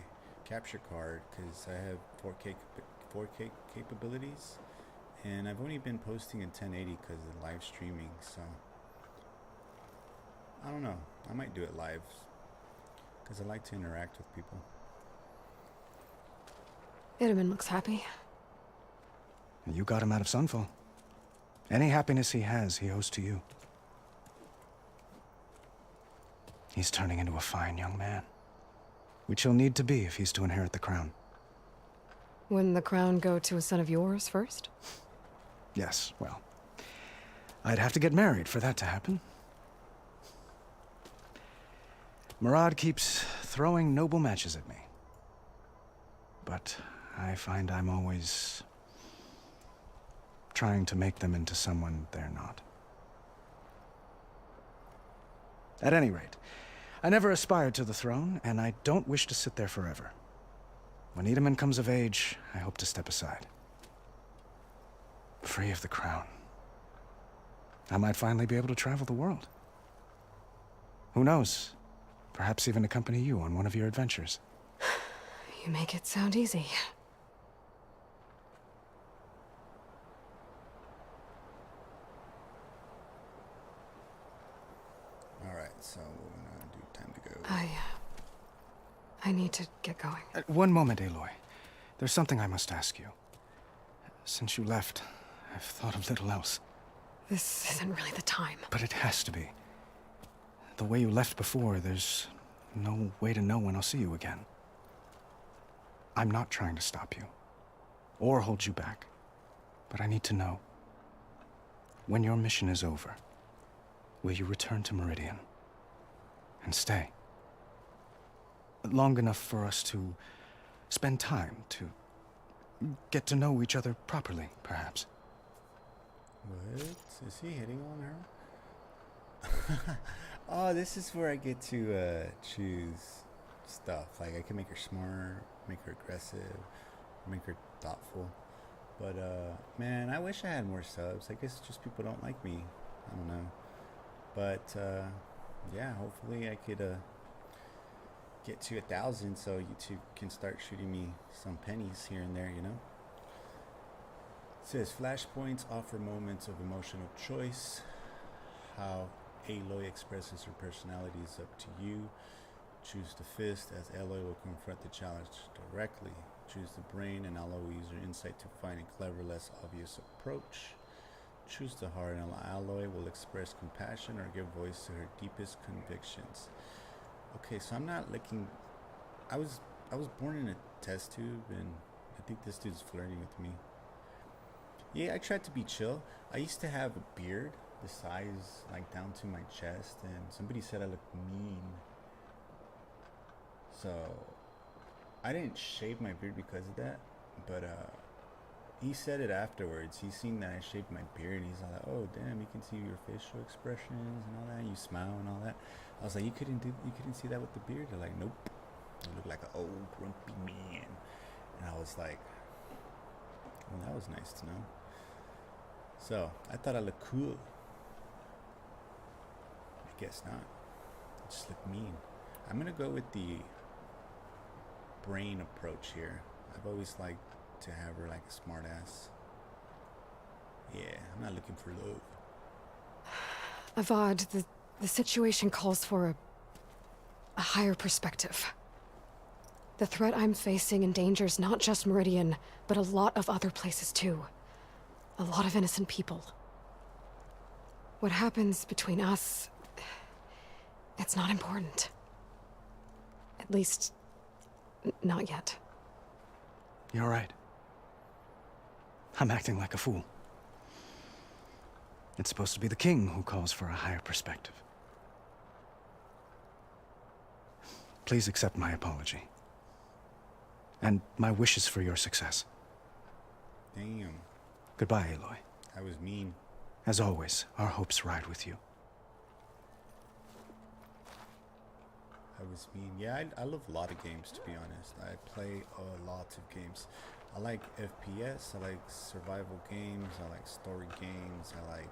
capture card because I have 4K capabilities, and I've only been posting in 1080 because of live streaming. So I don't know. I might do it live because I like to interact with people. Itaman looks happy. You got him out of Sunfall. Any happiness he has, he owes to you. He's turning into a fine young man, which he'll need to be if he's to inherit the crown. Wouldn't the crown go to a son of yours first? Yes, well, I'd have to get married for that to happen. Marad keeps throwing noble matches at me. But I find I'm always trying to make them into someone they're not. At any rate, I never aspired to the throne, and I don't wish to sit there forever. When Itaman comes of age, I hope to step aside. Free of the crown. I might finally be able to travel the world. Who knows? Perhaps even accompany you on one of your adventures. You make it sound easy. Alright, so we're gonna do time to go. I need to get going. One moment, Aloy. There's something I must ask you. Since you left, I've thought of little else. This isn't really the time. But it has to be. The way you left before, there's no way to know when I'll see you again. I'm not trying to stop you, or hold you back, but I need to know. When your mission is over, will you return to Meridian and stay? Long enough for us to spend time, to get to know each other properly, perhaps. What? Is he hitting on her? Oh, this is where I get to choose stuff. Like, I can make her smart, make her aggressive, make her thoughtful. But, man, I wish I had more subs. I guess just people don't like me. I don't know. But, yeah, hopefully I could get to 1,000 so YouTube can start shooting me some pennies here and there, you know? It says, flashpoints offer moments of emotional choice. How Aloy expresses her personality is up to you. Choose the fist, as Aloy will confront the challenge directly. Choose the brain, and Aloy will use her insight to find a clever, less obvious approach. Choose the heart, and Aloy will express compassion or give voice to her deepest convictions. Okay, so I'm not looking. I was born in a test tube, and I think this dude's flirting with me. Yeah, I tried to be chill. I used to have a beard, the size like down to my chest, and somebody said I looked mean. So I didn't shave my beard because of that, but he said it afterwards. He seen that I shaved my beard. He's like, oh damn, you can see your facial expressions and all that. You smile and all that. I was like, you couldn't see that with the beard. They're like, nope. You look like an old grumpy man. And I was like, well, that was nice to know. So I thought I looked cool. I guess not. I just look mean. I'm gonna go with the brain approach here. I've always liked to have her like a smart ass. Yeah, I'm not looking for love. Avad, the situation calls for a higher perspective. The threat I'm facing endangers not just Meridian, but a lot of other places too. A lot of innocent people. What happens between us, it's not important. At least, not yet. You're right. I'm acting like a fool. It's supposed to be the king who calls for a higher perspective. Please accept my apology. And my wishes for your success. Damn. Goodbye, Aloy. I was mean. As always, our hopes ride with you. I was mean. Yeah, I love a lot of games, to be honest. I play a lot of games. I like FPS, I like survival games, I like story games, I like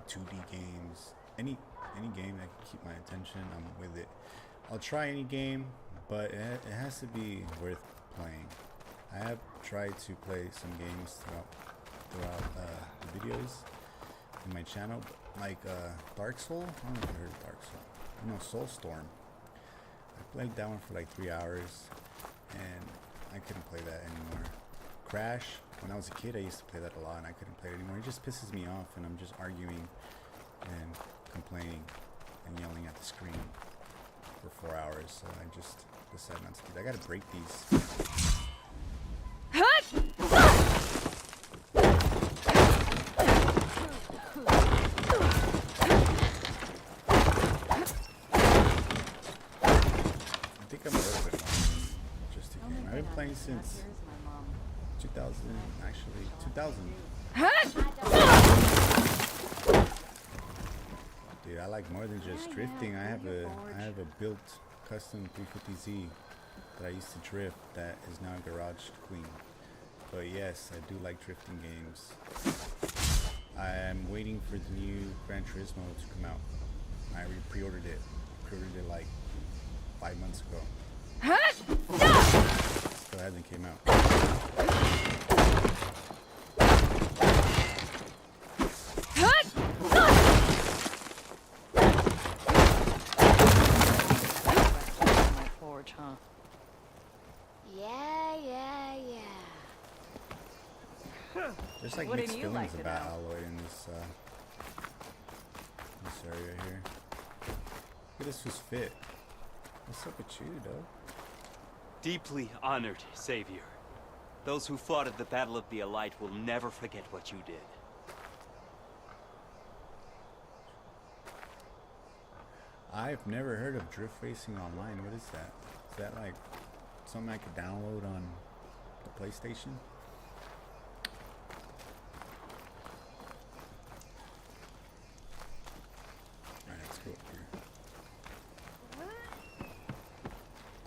2D games. Any game that can keep my attention, I'm with it. I'll try any game, but it has to be worth playing. I have tried to play some games throughout the videos in my channel, like Dark Soul. I don't know if you heard of Dark Soul. No, Soulstorm. I played that one for like 3 hours, and I couldn't play that anymore. Crash, when I was a kid, I used to play that a lot, and I couldn't play it anymore. It just pisses me off, and I'm just arguing and complaining and yelling at the screen for 4 hours, so I just decided not to do that. I gotta break these. I think I'm a little bit more than just a game. I've been playing since 2000, actually, 2000. Dude, I like more than just drifting. I have a built custom 350Z that I used to drift that is now garage clean. But yes, I do like drifting games. I am waiting for the new Gran Turismo to come out. I pre-ordered it. Pre-ordered it like 5 months ago. Still hasn't came out. There's like mixed feelings about Aloy in this area here. Look at this was fit. What's up with you, though? Deeply honored, Savior. Those who fought at the Battle of the Elite will never forget what you did. I've never heard of drift racing online. What is that? Is that like something I could download on the PlayStation?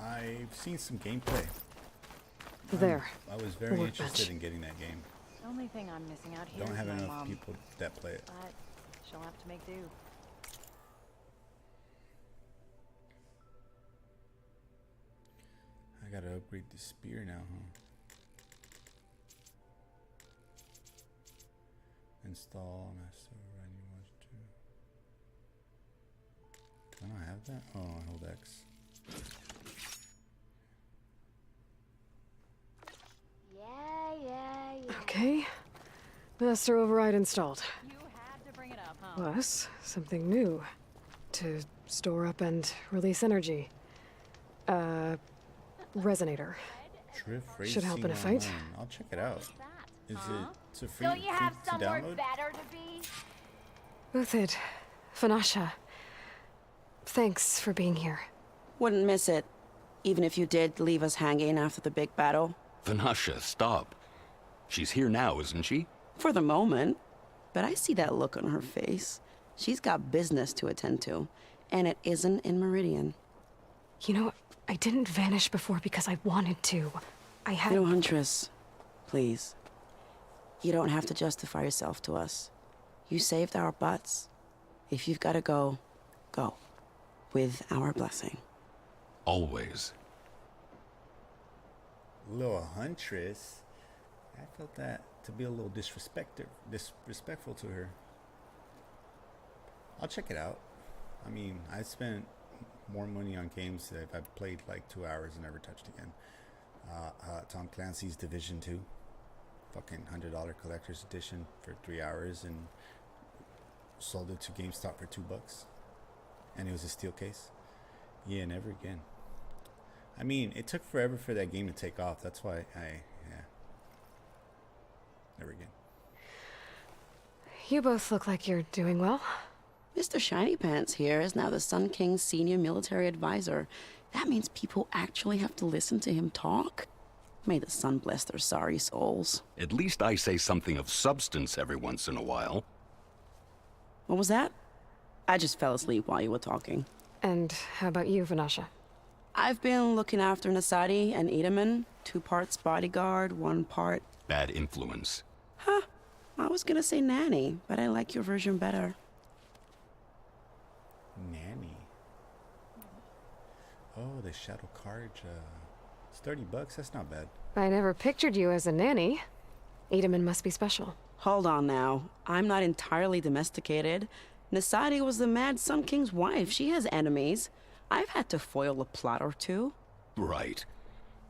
I've seen some gameplay. There. I was very interested in getting that game. The only thing I'm missing out here Don't is have my enough mom. people that play it. But she'll have to make do. I gotta upgrade the spear now, huh? Install master running watch 2. Can I have that? Oh, I hold X. Okay. Master override installed. You had to bring it up, huh? Plus, something new. To store up and release energy. Resonator. Drift Should help in a fight. online. I'll check it out. Is it a free, Don't you have to somewhere download? better to be? Uthid. Fanasha. Thanks for being here. Wouldn't miss it. Even if you did leave us hanging after the big battle. Vanasha, stop. She's here now, isn't she? For the moment. But I see that look on her face. She's got business to attend to. And it isn't in Meridian. You know, I didn't vanish before because I wanted to. I had... No, Huntress. Please. You don't have to justify yourself to us. You saved our butts. If you've got to go, go. With our blessing. Always. Little Huntress. I felt that to be a little disrespectful to her. I'll check it out. I mean, I spent more money on games that I've played like 2 hours and never touched again. Tom Clancy's Division 2. Fucking $100 collector's edition for 3 hours and sold it to GameStop for $2. And it was a steel case. Yeah, never again. I mean, it took forever for that game to take off. That's why never again. You both look like you're doing well. Mr. Shiny Pants here is now the Sun King's senior military advisor. That means people actually have to listen to him talk? May the sun bless their sorry souls. At least I say something of substance every once in a while. What was that? I just fell asleep while you were talking. And how about you, Vanasha? I've been looking after Nasadi and Edaman. 2 parts bodyguard, 1 part... Bad influence. Huh. I was gonna say nanny, but I like your version better. Nanny. Oh, the Shadow Carja. It's $30. That's not bad. I never pictured you as a nanny. Edaman must be special. Hold on now. I'm not entirely domesticated. Nasadi was the Mad Sun King's wife. She has enemies. I've had to foil a plot or 2. Right.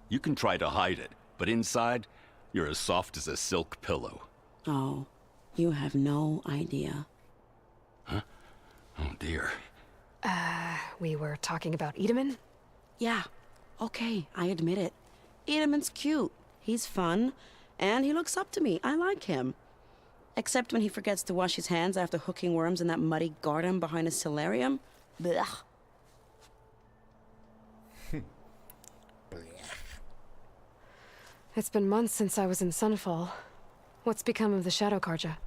You can try to hide it, but inside, you're as soft as a silk pillow. Oh, you have no idea. Huh? Oh, dear. We were talking about Edaman? Yeah. Okay, I admit it. Edaman's cute. He's fun. And he looks up to me. I like him. Except when he forgets to wash his hands after hooking worms in that muddy garden behind a solarium. Blech. It's been months since I was in Sunfall. What's become of the Shadow Carja?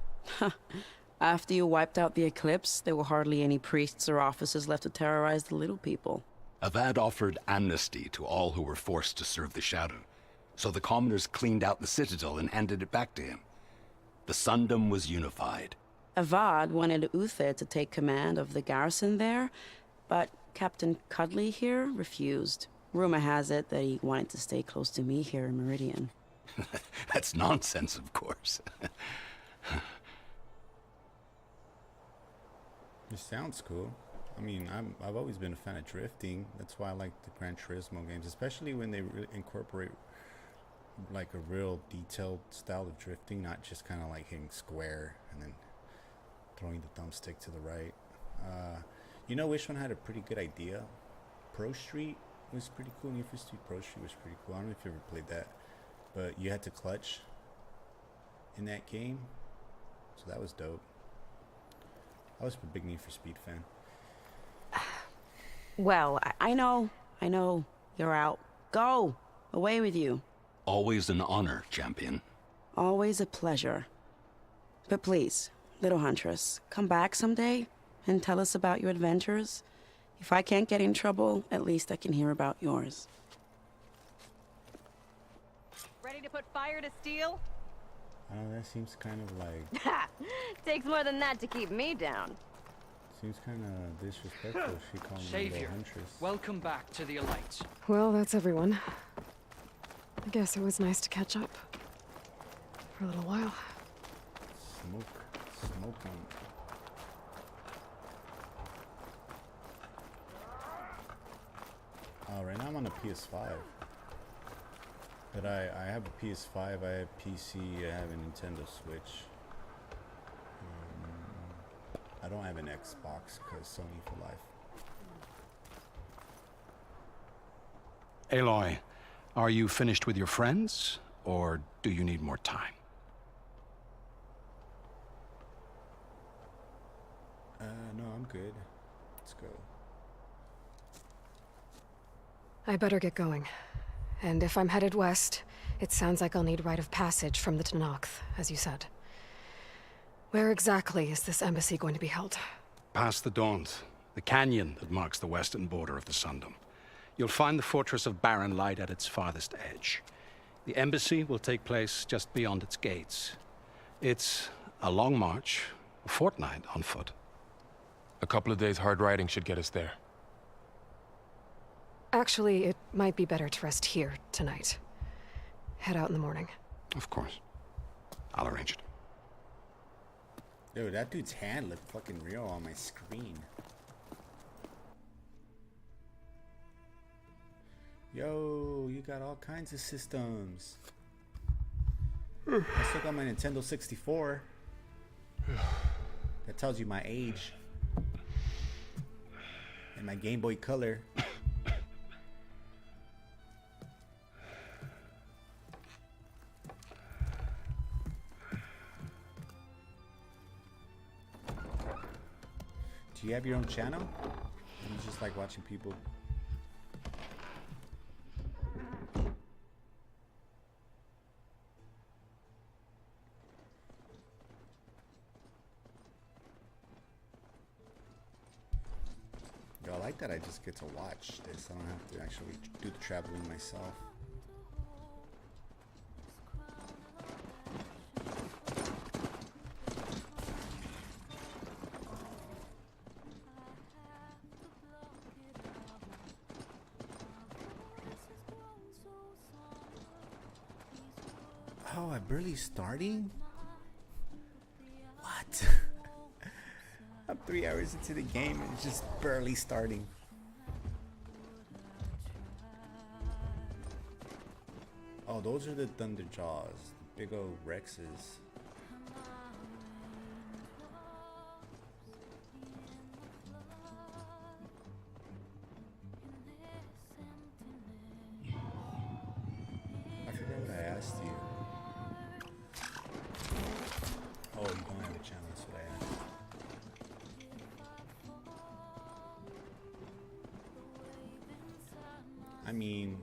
After you wiped out the eclipse, there were hardly any priests or officers left to terrorize the little people. Avad offered amnesty to all who were forced to serve the Shadow, so the commoners cleaned out the citadel and handed it back to him. The Sundom was unified. Avad wanted Uther to take command of the garrison there, but Captain Cudley here refused. Rumor has it that he wanted to stay close to me here in Meridian. That's nonsense, of course. It sounds cool. I mean, I've always been a fan of drifting. That's why I like the Gran Turismo games, especially when they incorporate like a real detailed style of drifting, not just kind of like hitting square and then throwing the thumbstick to the right. You know which one had a pretty good idea? Pro Street was pretty cool. Need for Speed Pro Street was pretty cool. I don't know if you ever played that, but you had to clutch in that game, so that was dope. I was a big Need for Speed fan. Well, I know. You're out. Go! Away with you. Always an honor, champion. Always a pleasure. But please, little Huntress, come back someday and tell us about your adventures. If I can't get in trouble, at least I can hear about yours. Ready to put fire to steel? Oh, that seems kind of like... Takes more than that to keep me down. Seems kind of disrespectful. She called me a little Huntress. Welcome back to the Elite. Well, that's everyone. I guess it was nice to catch up. For a little while. Smoke on. Oh, right now I'm on a PS5. But I have a PS5, I have PC, I have a Nintendo Switch. I don't have an Xbox because Sony for life. Aloy, are you finished with your friends, or do you need more time? No, I'm good. Let's go. I better get going. And if I'm headed west, It sounds like I'll need rite of passage from the Tenakth, as you said. Where exactly is this embassy going to be held? Past the Daunt, the canyon that marks the western border of the Sundom. You'll find the fortress of barren light at its farthest edge. The embassy will take place just beyond its gates. It's a long march, a fortnight on foot. A couple of days hard riding should get us there. Actually, it might be better to rest here tonight. Head out in the morning. Of course. I'll arrange it. Dude, that dude's hand looked fucking real on my screen. Yo, you got all kinds of systems. I still got my Nintendo 64. That tells you my age. And my Game Boy Color. Do you have your own channel? Or you just like watching people? Yo, I like that I just get to watch this. I don't have to actually do the traveling myself. Oh, I'm barely starting? What? I'm 3 hours into the game and it's just barely starting. Oh, those are the Thunder Jaws. Big old Rexes. I forgot what I asked you. Oh, you don't have a channel, that's what I asked. I mean,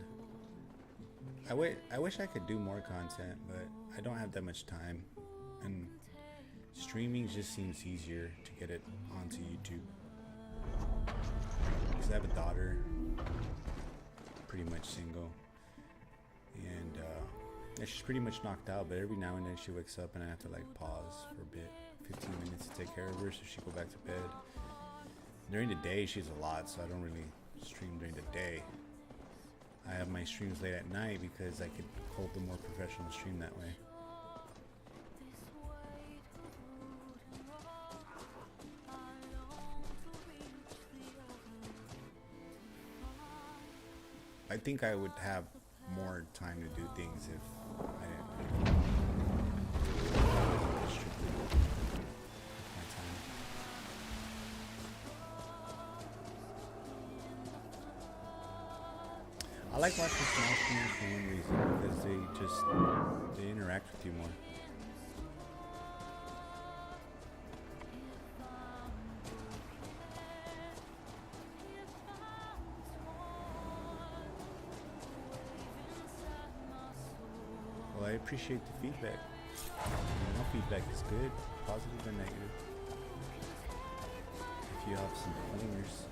I wish I could do more content, but I don't have that much time, and streaming just seems easier to get it onto YouTube. Because I have a daughter, pretty much single, and yeah, she's pretty much knocked out, but every now and then she wakes up and I have to like pause for a bit, 15 minutes to take care of her so she go back to bed. During the day she's a lot, so I don't really stream during the day. I have my streams late at night because I could hold the more professional stream that way. I think I would have more time to do things if I didn't restricted my time. I like watching small streamers for one reason, because they interact with you more. Well, I appreciate the feedback. No feedback is good, positive and negative. If you have some pointers.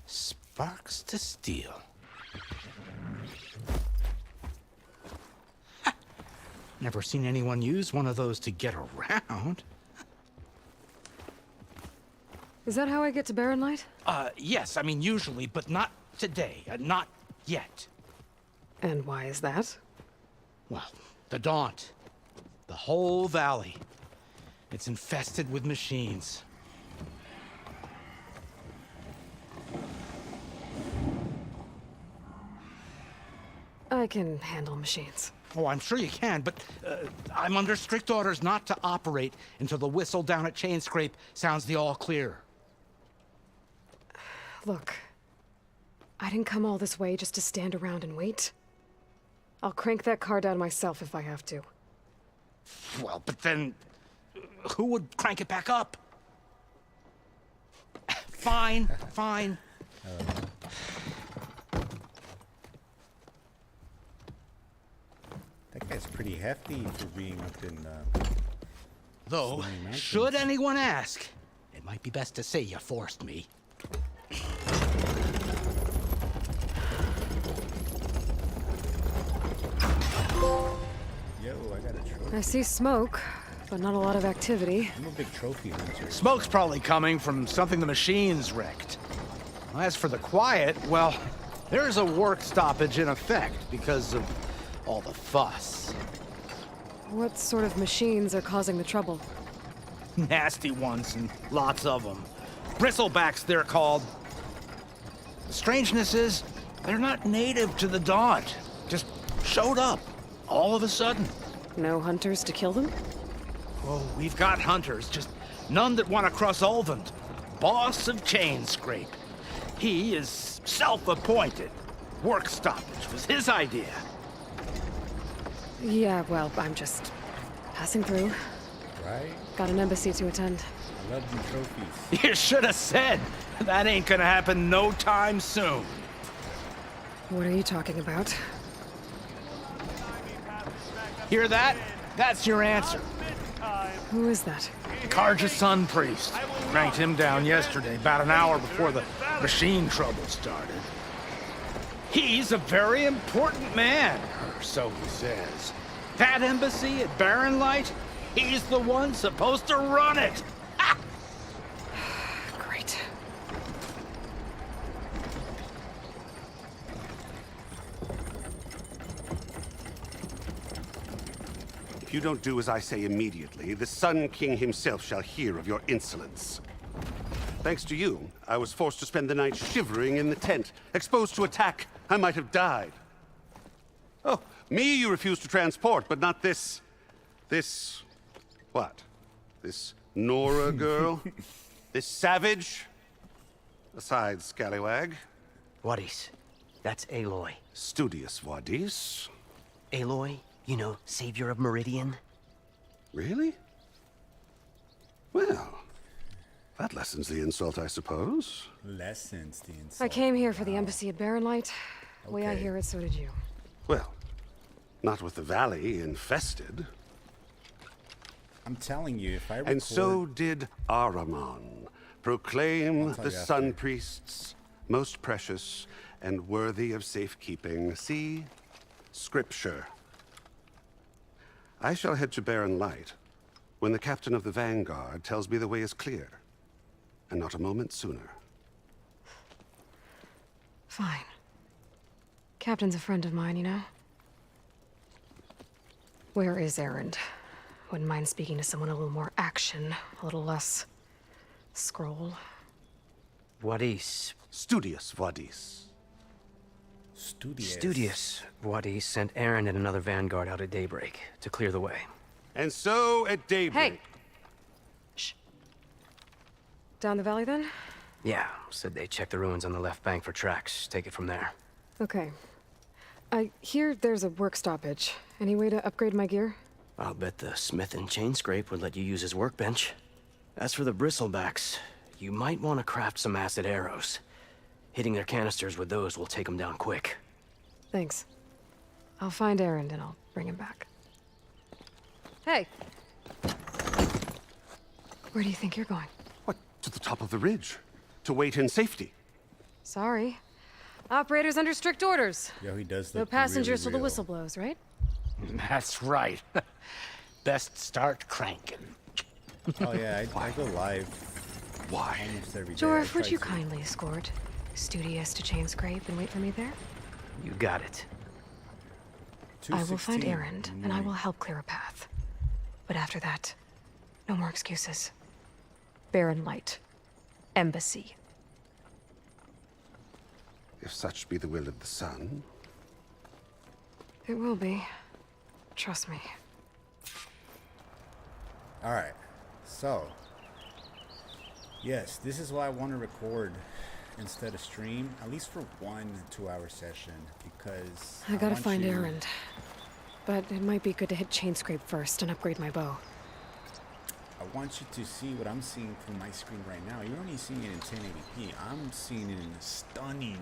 Sparks to steel. Never seen anyone use one of those to get around. Is that how I get to Barren Light? Yes, I mean usually, but not today. Not yet. And why is that? Well, the Daunt. The whole valley. It's infested with machines. I can handle machines. Oh, I'm sure you can, but I'm under strict orders not to operate until the whistle down at Chainscrape sounds the all clear. Look, I didn't come all this way just to stand around and wait. I'll crank that car down myself if I have to. Well, but then who would crank it back up? Fine, fine. That guy's pretty hefty for being up in. Though, should anyone ask, it might be best to say you forced me. Yo, I got a trophy. I see smoke, but not a lot of activity. I'm a big trophy hunter. Smoke's probably coming from something the machines wrecked. As for the quiet, well, there's a work stoppage in effect because of all the fuss. What sort of machines are causing the trouble? Nasty ones, and lots of them. Bristlebacks, they're called. The strangeness is, they're not native to the Daunt. Just showed up, all of a sudden. No hunters to kill them? Oh, we've got hunters, just none that want to cross Ulvund. Boss of Chainscrape. He is self-appointed. Work stoppage was his idea. Yeah, well, I'm just passing through. Right? Got an embassy to attend. I love you trophies. You should have said. That ain't gonna happen no time soon. What are you talking about? Hear that? That's your answer. Who is that? Karja's Sun Priest. Cranked him down yesterday, about an hour before the machine trouble started. He's a very important man, or so he says. That embassy at Barren Light, he's the one supposed to run it. Ha! Great. If you don't do as I say immediately, the Sun King himself shall hear of your insolence. Thanks to you, I was forced to spend the night shivering in the tent. Exposed to attack, I might have died. Oh, me you refuse to transport, but not this... what? This Nora girl? This savage? Aside, scallywag. Wadis. That's Aloy. Studious Wadis. Aloy, you know, savior of Meridian. Really? Well, that lessens the insult, I suppose. Lessens the insult. I came here for the embassy at Barren Light. The way I hear it, so did you. Well, not with the valley infested. I'm telling you, if I record... And so did Ahriman, proclaim the Sun Priests most precious and worthy of safekeeping. See? Scripture. I shall head to Barren Light when the captain of the Vanguard tells me the way is clear. And not a moment sooner. Fine. Captain's a friend of mine, you know? Where is Erend? Wouldn't mind speaking to someone a little more action, a little less... scroll. Wadis. Studious Wadis. Studious Wadis sent Aaron and another Vanguard out at daybreak to clear the way. And so at daybreak... Hey! Shh. Down the valley, then? Yeah, said they checked the ruins on the left bank for tracks. Take it from there. Okay. I hear there's a work stoppage. Any way to upgrade my gear? I'll bet the smith in Chainscrape would let you use his workbench. As for the bristlebacks, you might want to craft some acid arrows. Hitting their canisters with those will take them down quick. Thanks. I'll find Erend and I'll bring him back. Hey! Where do you think you're going? What, to the top of the ridge? To wait in safety? Sorry. Operator's under strict orders. Yo, he does No look passengers till really the whistle blows, right? That's right. Best start cranking. Oh yeah, I go live. Why? Almost every day. Jorf, would you kindly escort Studious to Chainscrape and wait for me there? You got it. I will find Erend, and I will help clear a path. But after that, no more excuses. Barren Light. Embassy. If such be the will of the sun. It will be. Trust me. Alright, so yes, this is why I want to record instead of stream, at least for 1 2-hour session, because I gotta want find you- Erend. But it might be good to hit Chainscrape first and upgrade my bow. I want you to see what I'm seeing from my screen right now. You're only seeing it in 1080p. I'm seeing it in stunning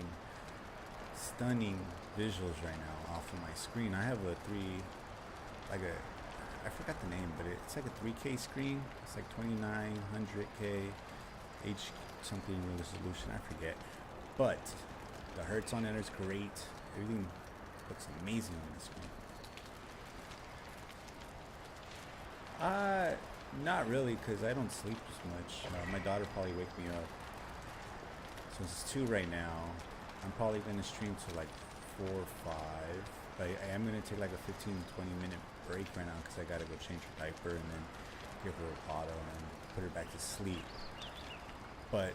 visuals right now off of my screen. I have I forgot the name, but it's like a 3K screen. It's like 2900K H something resolution, I forget. But the hertz on it is great. Everything looks amazing on the screen. Not really, because I don't sleep as much. My daughter probably wake me up. Since it's 2 right now, I'm probably going to stream to like 4 or 5. But I am going to take like a 15-20 minute break right now because I got to go change her diaper and then give her a bottle and then put her back to sleep. But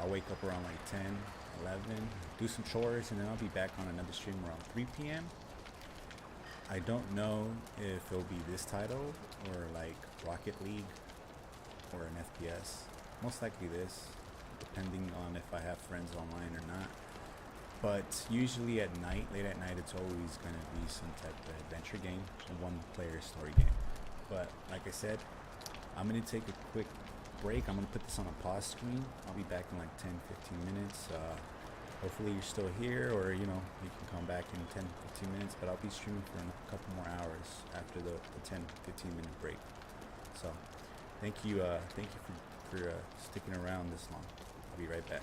I'll wake up around like 10, 11, do some chores, and then I'll be back on another stream around 3 p.m. I don't know if it'll be this title or like Rocket League or an FPS. Most likely this, depending on if I have friends online or not. But usually at night, late at night, it's always going to be some type of adventure game, a one-player story game. But like I said, I'm going to take a quick break. I'm going to put this on a pause screen. I'll be back in like 10-15 minutes. Hopefully you're still here, or you can come back in 10-15 minutes, but I'll be streaming for a couple more hours after the 10-15 minute break. So thank you for sticking around this long. I'll be right back.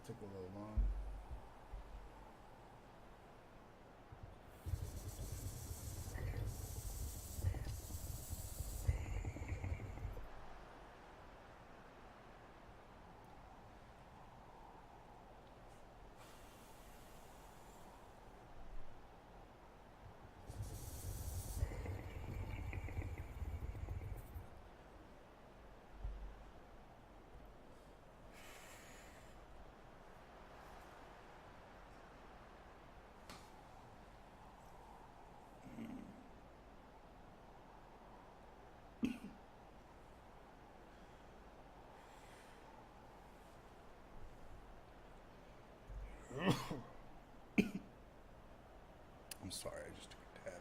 took a little long. I'm sorry, I just took a dab.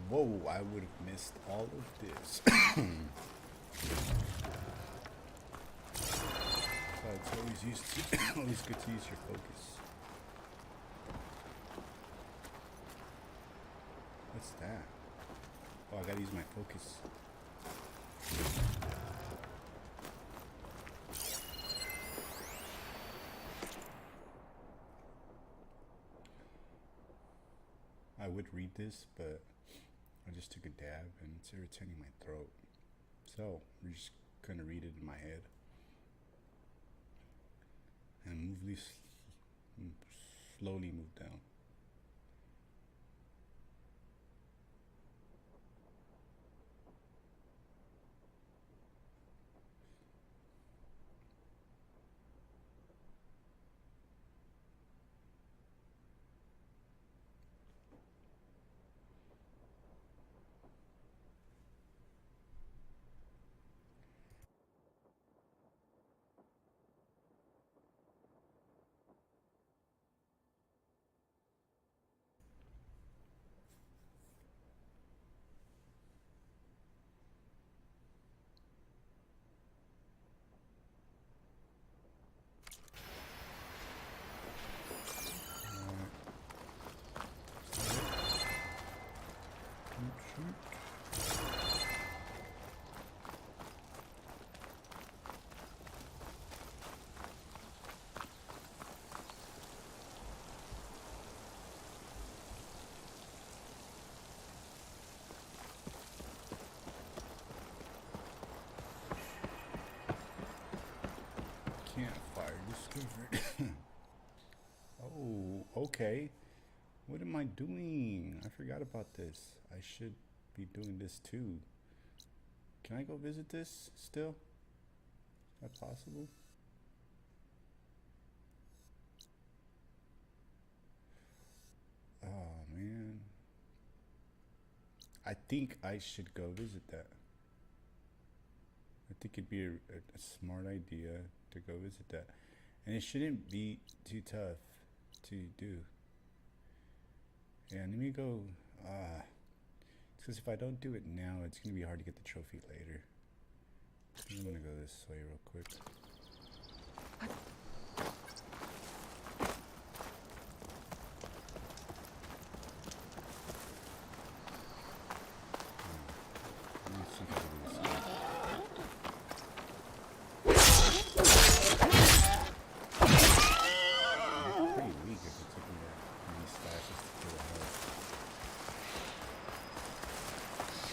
Whoa, I would have missed all of this. So it's always good to use your focus. What's that? Oh, I gotta use my focus. I would read this, but I just took a dab and it's irritating my throat. So we're just gonna read it in my head and slowly move down. Campfire discovered. Oh, okay. What am I doing? I forgot about this. I should be doing this too. Can I go visit this still? Is that possible? Oh man. I think I should go visit that. I think it'd be a smart idea to go visit that. And it shouldn't be too tough to do. Yeah, let me go. Because if I don't do it now, it's going to be hard to get the trophy later. I'm going to go this way real quick.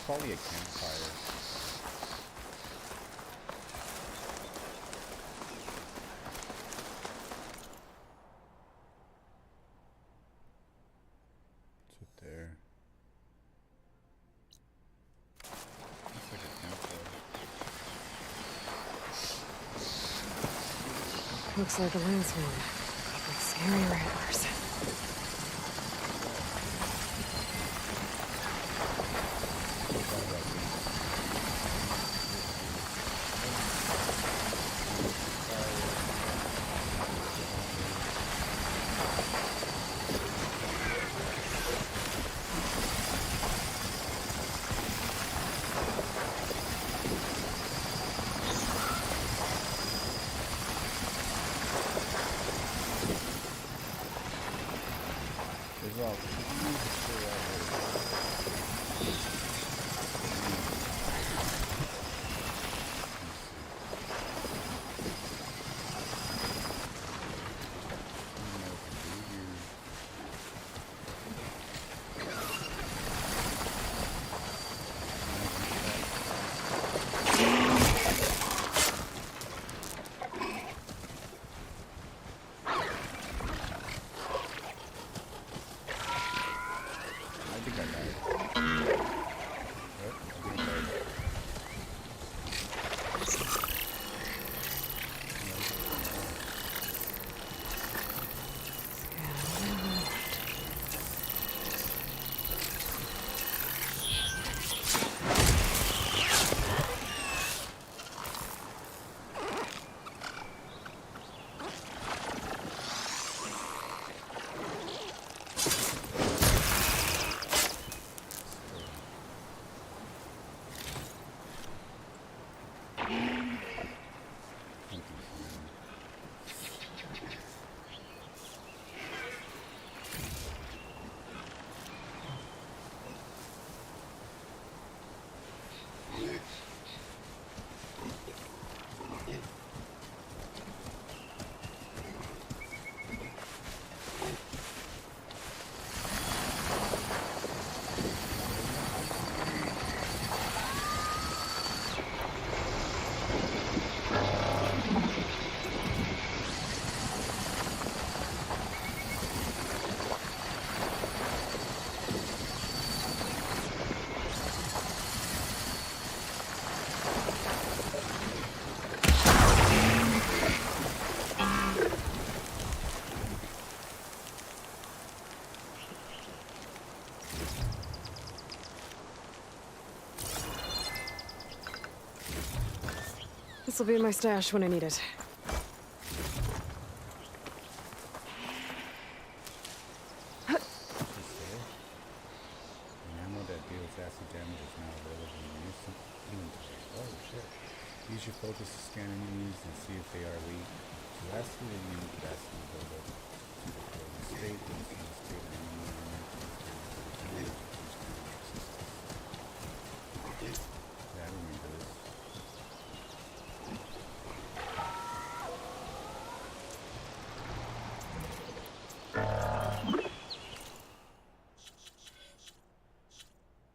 Probably a campfire. What's up there? Looks like a campfire. Looks like a landsman with scary rattlers. This will be in my stash when I need it. Ammo that deals acid damage is now available in use inventory. Oh shit. Use your focus to scan enemies and see if they are weak. To acid and use acid buildup. To state and see the state of enemy. Yeah, I remember this.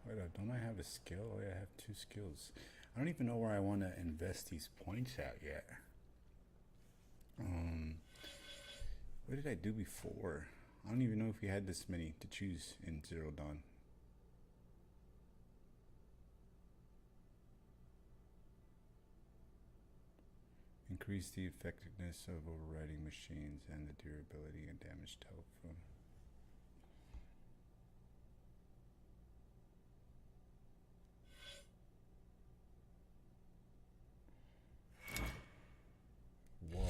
Wait up, don't I have a skill? Oh yeah, I have 2 skills. I don't even know where I want to invest these points at yet. What did I do before? I don't even know if we had this many to choose in Zero Dawn. Increase the effectiveness of overriding machines and the durability and damage to health. Whoa.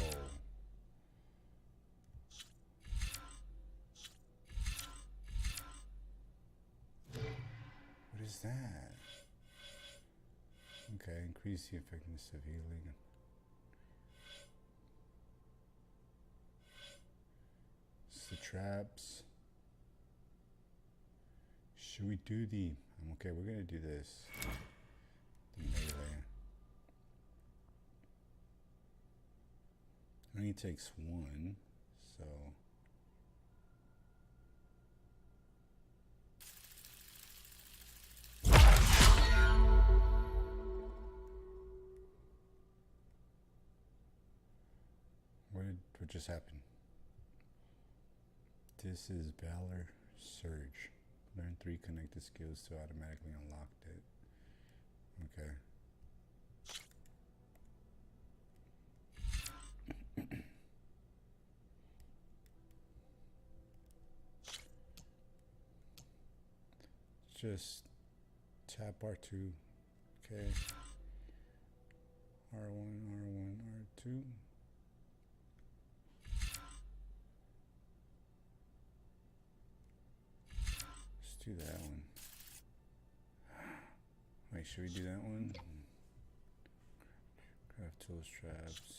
What is that? Okay, increase the effectiveness of healing. The traps. Should we do the... Okay, we're gonna do this. The melee. It only takes 1, so... What just happened? This is Valor Surge. Learn 3 connected skills to automatically unlock it. Okay. Just tap R2. Okay. R1, R2. Do that one. Wait, should we do that one? Craft tools, traps.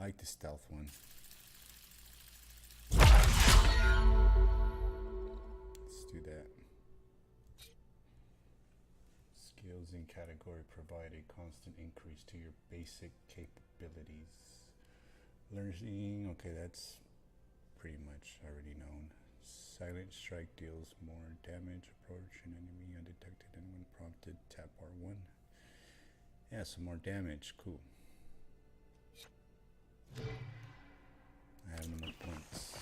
I like the stealth one. Let's do that. Skills in category provide a constant increase to your basic capabilities. Learning, okay, that's pretty much already known. Silent strike deals more damage. Approach an enemy undetected and when prompted, tap R1. Yeah, some more damage. Cool. I have no more points.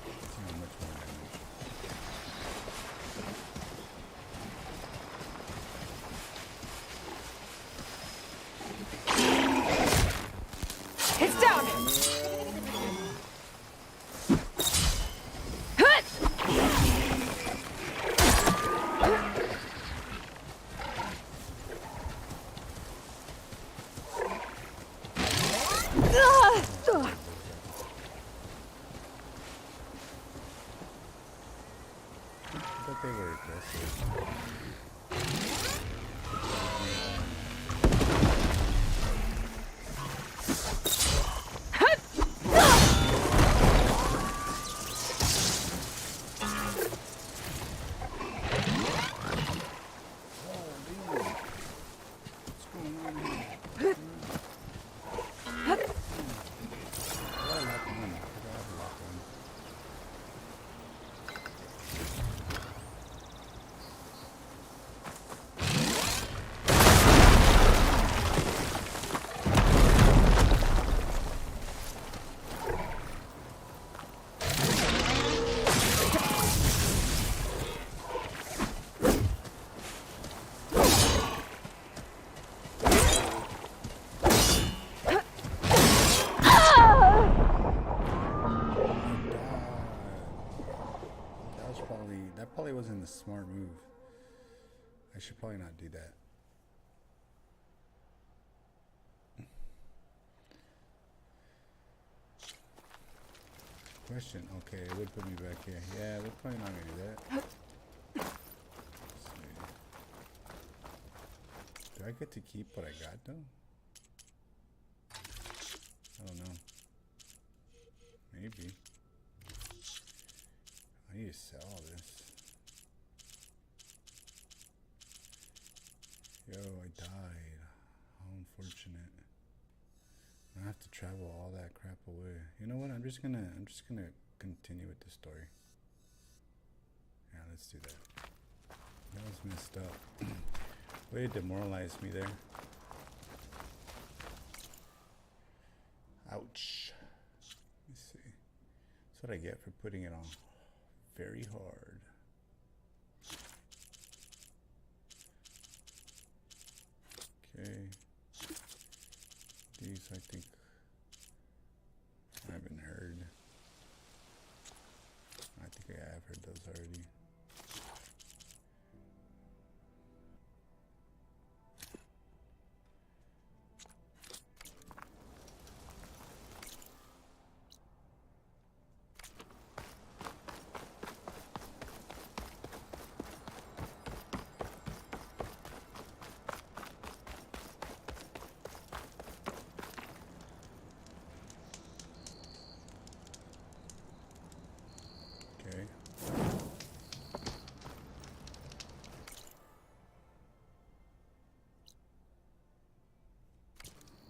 Let's see how much more damage. It's down! I thought they were aggressive. That probably wasn't a smart move. I should probably not do that. Question. Okay, it would put me back here. Yeah, we're probably not gonna do that. Let's see. Do I get to keep what I got though? I don't know. Maybe. I need to sell all this. Yo, I died. How unfortunate. I have to travel all that crap away. You know what? I'm just gonna continue with the story. Yeah, let's do that. That was messed up. Way to demoralize me there. Ouch. Let me see. That's what I get for putting it on very hard. Okay. These I think I haven't heard. I think I have heard those already.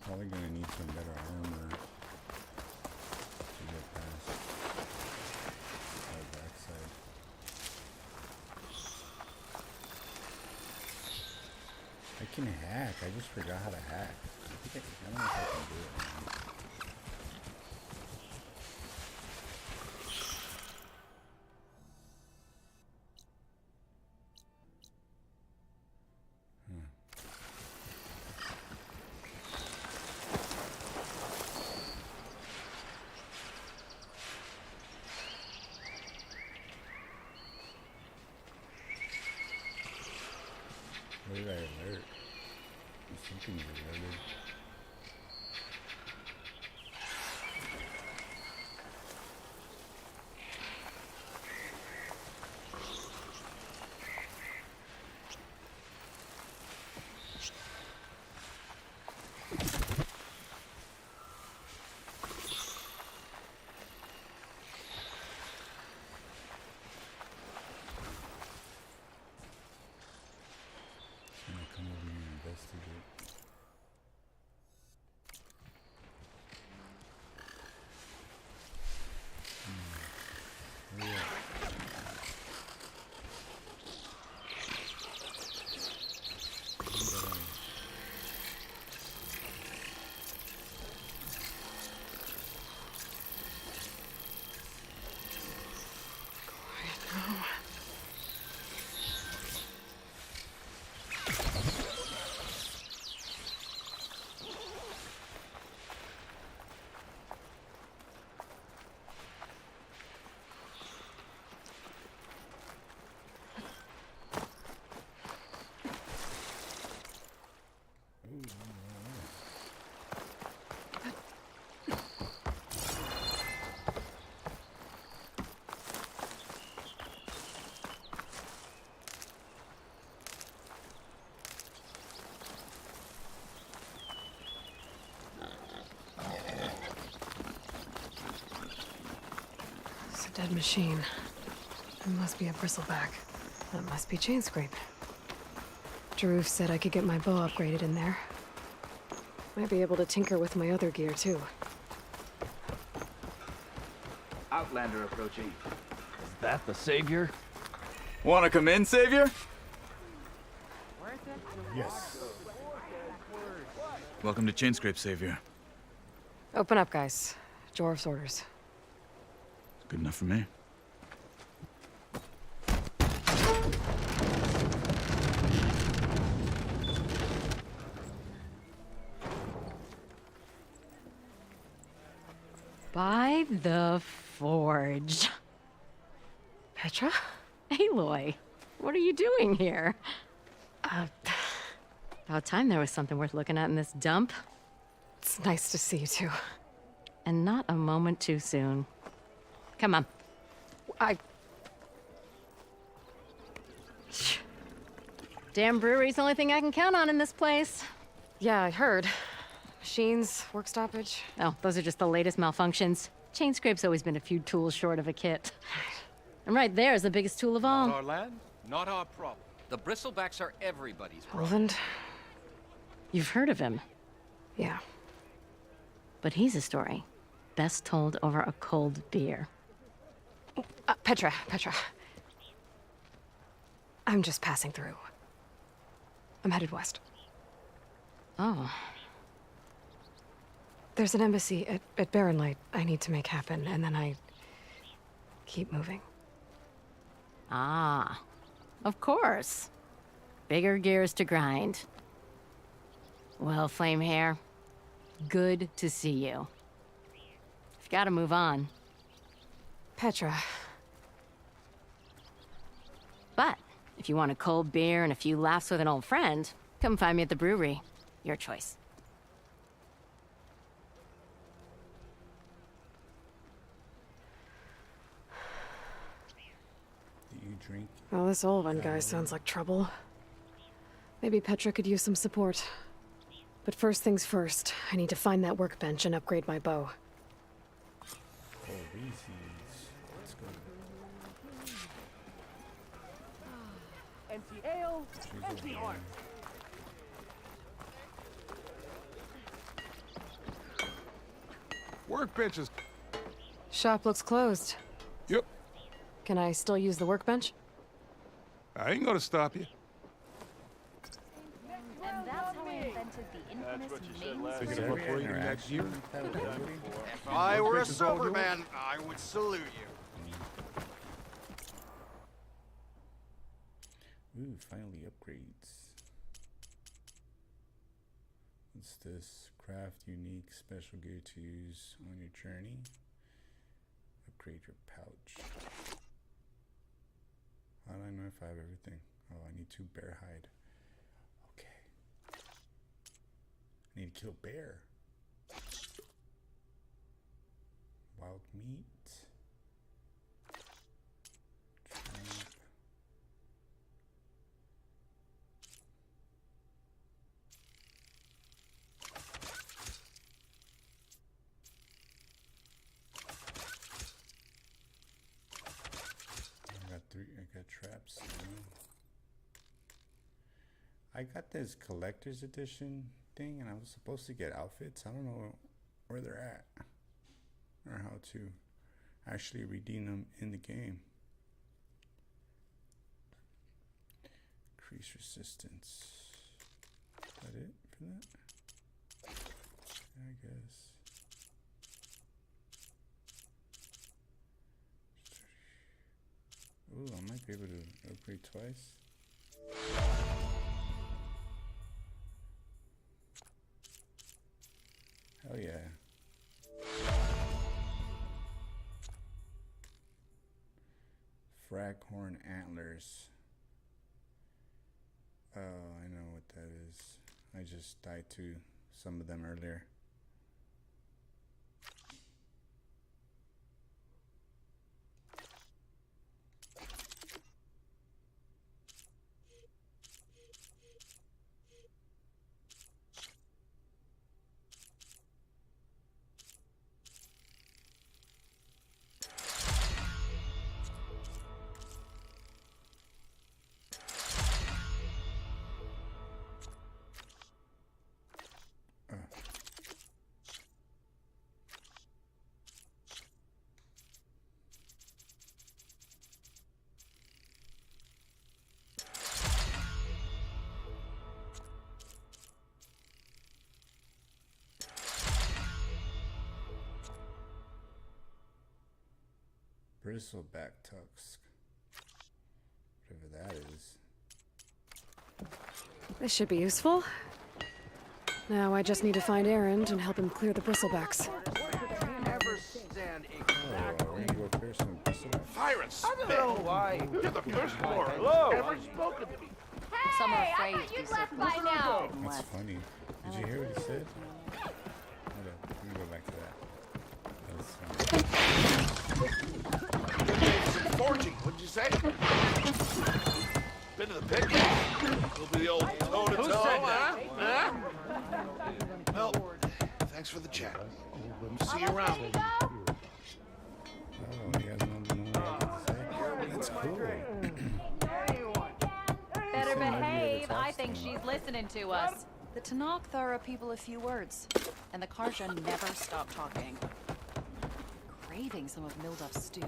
Probably gonna need some better armor to get past the backside. I can hack. I just forgot how to hack. I don't know if I can do it now. What did I alert? Something's alerted. Come over here and investigate. Hurry up. It's a dead machine. It must be a bristleback. That must be Chainscrape. Jaruf said I could get my bow upgraded in there. Might be able to tinker with my other gear, too. Outlander approaching. Is that the Savior? Wanna come in, Savior? Yes. Welcome to Chainscrape, Savior. Open up, guys. Jorv's orders. Good enough for me. By the Forge. Petra? Aloy, what are you doing here? About time there was something worth looking at in this dump. It's nice to see you, too. And not a moment too soon. Come on. Damn brewery's the only thing I can count on in this place. Yeah, I heard. Machines, work stoppage. Oh, those are just the latest malfunctions. Chainscrape's always been a few tools short of a kit. And right there is the biggest tool of all. Not our land, not our problem. The bristlebacks are everybody's problem. Roland? You've heard of him. Yeah. But he's a story best told over a cold beer. Petra. I'm just passing through. I'm headed west. Oh. There's an embassy at Barrenlight I need to make happen, and then I keep moving. Ah, of course. Bigger gears to grind. Well, Flamehair, good to see you. You've got to move on. Petra. But if you want a cold beer and a few laughs with an old friend, come find me at the brewery. Your choice. Do you drink? Well, this Olvan guy sounds like trouble. Maybe Petra could use some support. But first things first, I need to find that workbench and upgrade my bow. Oh, Reese's. Let's go. Empty ale, empty heart. Workbenches. Shop looks closed. Yep. Can I still use the workbench? I ain't gonna stop you. And that's how I invented the infamous Pick it up for you next year. If I were a sober man, I would salute you. Ooh, finally upgrades. What's this? Craft unique special gear to use on your journey. Upgrade your pouch. How do I know if I have everything? Oh, I need 2 bear hide. Okay. I need to kill bear. Wild meat. Trap. I got traps. I got this collector's edition thing, and I was supposed to get outfits. I don't know where they're at or how to actually redeem them in the game. Increase resistance. Is that it for that? I guess. Ooh, I might be able to upgrade twice. Hell yeah. Fraghorn antlers. Oh, I know what that is. I just died to some of them earlier. Bristleback tusk. Whatever that is. This should be useful. Now I just need to find Erend and help him clear the bristlebacks. Fire and spit! I don't know why. You're the first lord ever spoken to me. Hey, Some are I afraid thought to you'd be left so by now. That's funny. Did you hear what he said? Hold up, let me go back to that. Some forging, what'd you say? Been to the picnic? We'll be the old toe-to-toe, huh? Well, thanks for the chat. See you around. Oh, he has no idea what to say. That's cool. Better behave. I think she's listening to us. The Tanakh are people of few words, and the Karja never stop talking. Craving some of Milduf's stew.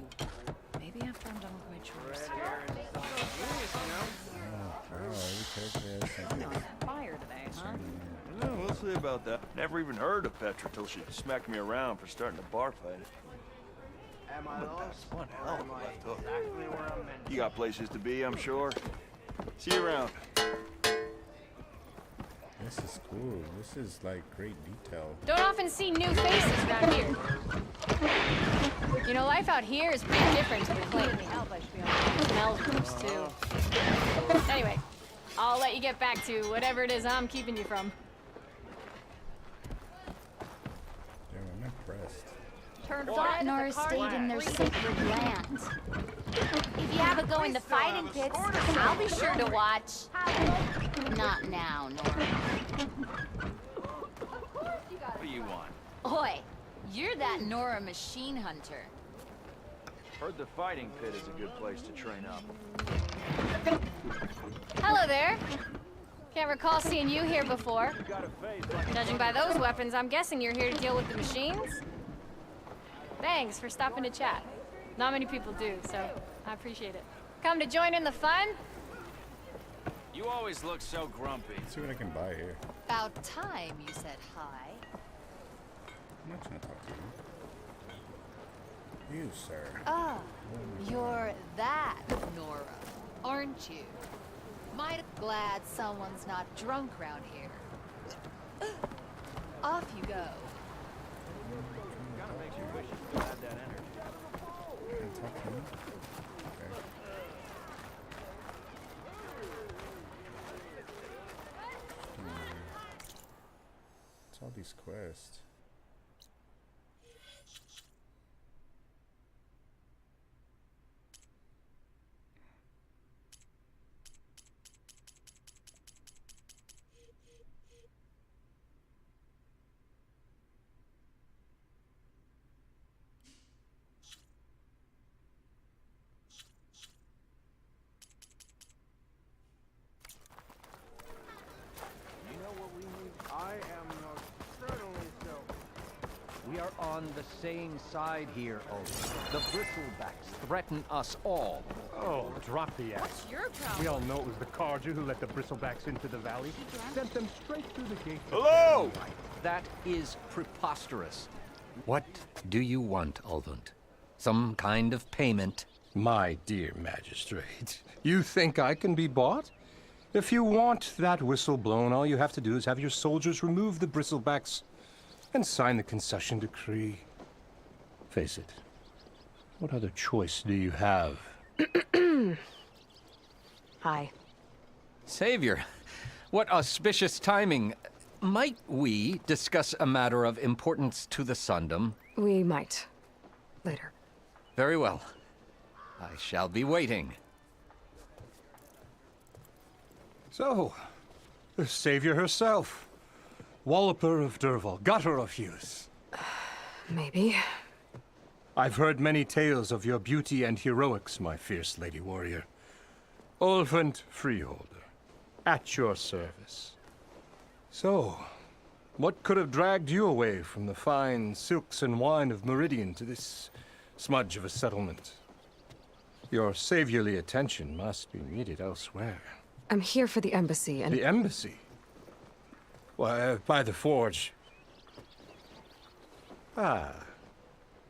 Maybe after I'm done with my chores. I'm on fire today, huh? Yeah, we'll see about that. Never even heard of Petra till she smacked me around for starting a bar fight. Am I lost? One hell of a left hook. You got places to be, I'm sure. See you around. This is cool. This is like great detail. Don't often see new faces around here. You know, life out here is pretty different to the claim. Smells gross too. Anyway, I'll let you get back to whatever it is I'm keeping you from. Damn, I'm impressed. Daunt stayed in their sacred land. If you have a go in the fighting pits, I'll be sure to watch. Not now, Nora. What do you want? Oi, you're that Nora machine hunter. Heard the fighting pit is a good place to train up. Hello there. Can't recall seeing you here before. Judging by those weapons, I'm guessing you're here to deal with the machines? Thanks for stopping to chat. Not many people do, so I appreciate it. Come to join in the fun? You always look so grumpy. Let's see what I can buy here. About time you said hi. I'm not trying to talk to you. You, sir. Ah, you're that Nora, aren't you? Mighty glad someone's not drunk around here. Off you go. Gotta make you wish you had that energy. Can't talk to you? Okay. What's all these quests? are on the same side here, Owen. The bristlebacks threaten us all. Oh, drop the ass. What's your problem? We all know it was the Carja who let the bristlebacks into the valley. Sent them straight through the gate. Hello! That is preposterous. What do you want, Ulvund? Some kind of payment? My dear magistrate, you think I can be bought? If you want that whistle blown, all you have to do is have your soldiers remove the bristlebacks and sign the concession decree. Face it, what other choice do you have? Hi. Savior, what auspicious timing. Might we discuss a matter of importance to the Sundom? We might. Later. Very well. I shall be waiting. So, the savior herself. Walloper of Derval, gutter of youth. Maybe. I've heard many tales of your beauty and heroics, my fierce lady warrior. Ulvund Freeholder, at your service. So, what could have dragged you away from the fine silks and wine of Meridian to this smudge of a settlement? Your saviorly attention must be needed elsewhere. I'm here for the embassy and... The embassy? Why, by the forge. Ah.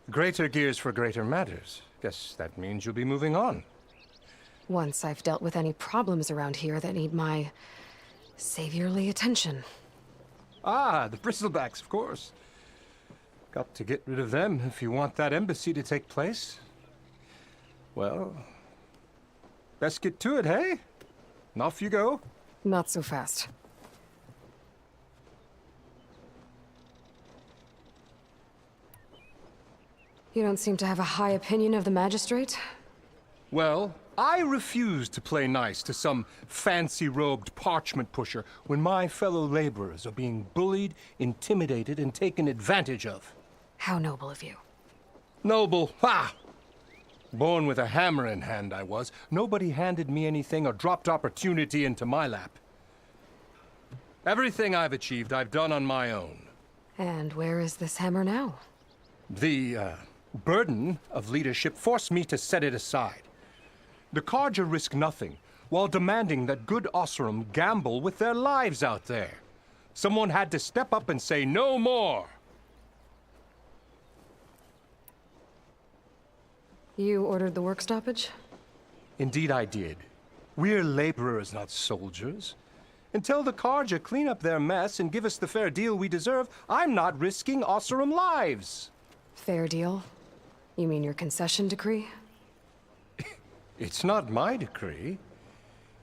Greater gears for greater matters. Guess that means you'll be moving on. Once I've dealt with any problems around here that need my... saviorly attention. Ah, the bristlebacks, of course. Got to get rid of them if you want that embassy to take place. Well, let's get to it, hey? And off you go. Not so fast. You don't seem to have a high opinion of the magistrate? Well, I refuse to play nice to some fancy-robed parchment pusher when my fellow laborers are being bullied, intimidated, and taken advantage of. How noble of you. Noble? Ha! Born with a hammer in hand, I was. Nobody handed me anything or dropped opportunity into my lap. Everything I've achieved, I've done on my own. And where is this hammer now? The, burden of leadership forced me to set it aside. The Carja risk nothing, while demanding that good Oseram gamble with their lives out there. Someone had to step up and say no more. You ordered the work stoppage? Indeed I did. We're laborers, not soldiers. Until the Carja clean up their mess and give us the fair deal we deserve, I'm not risking Oseram lives. Fair deal? You mean your concession decree? It's not my decree.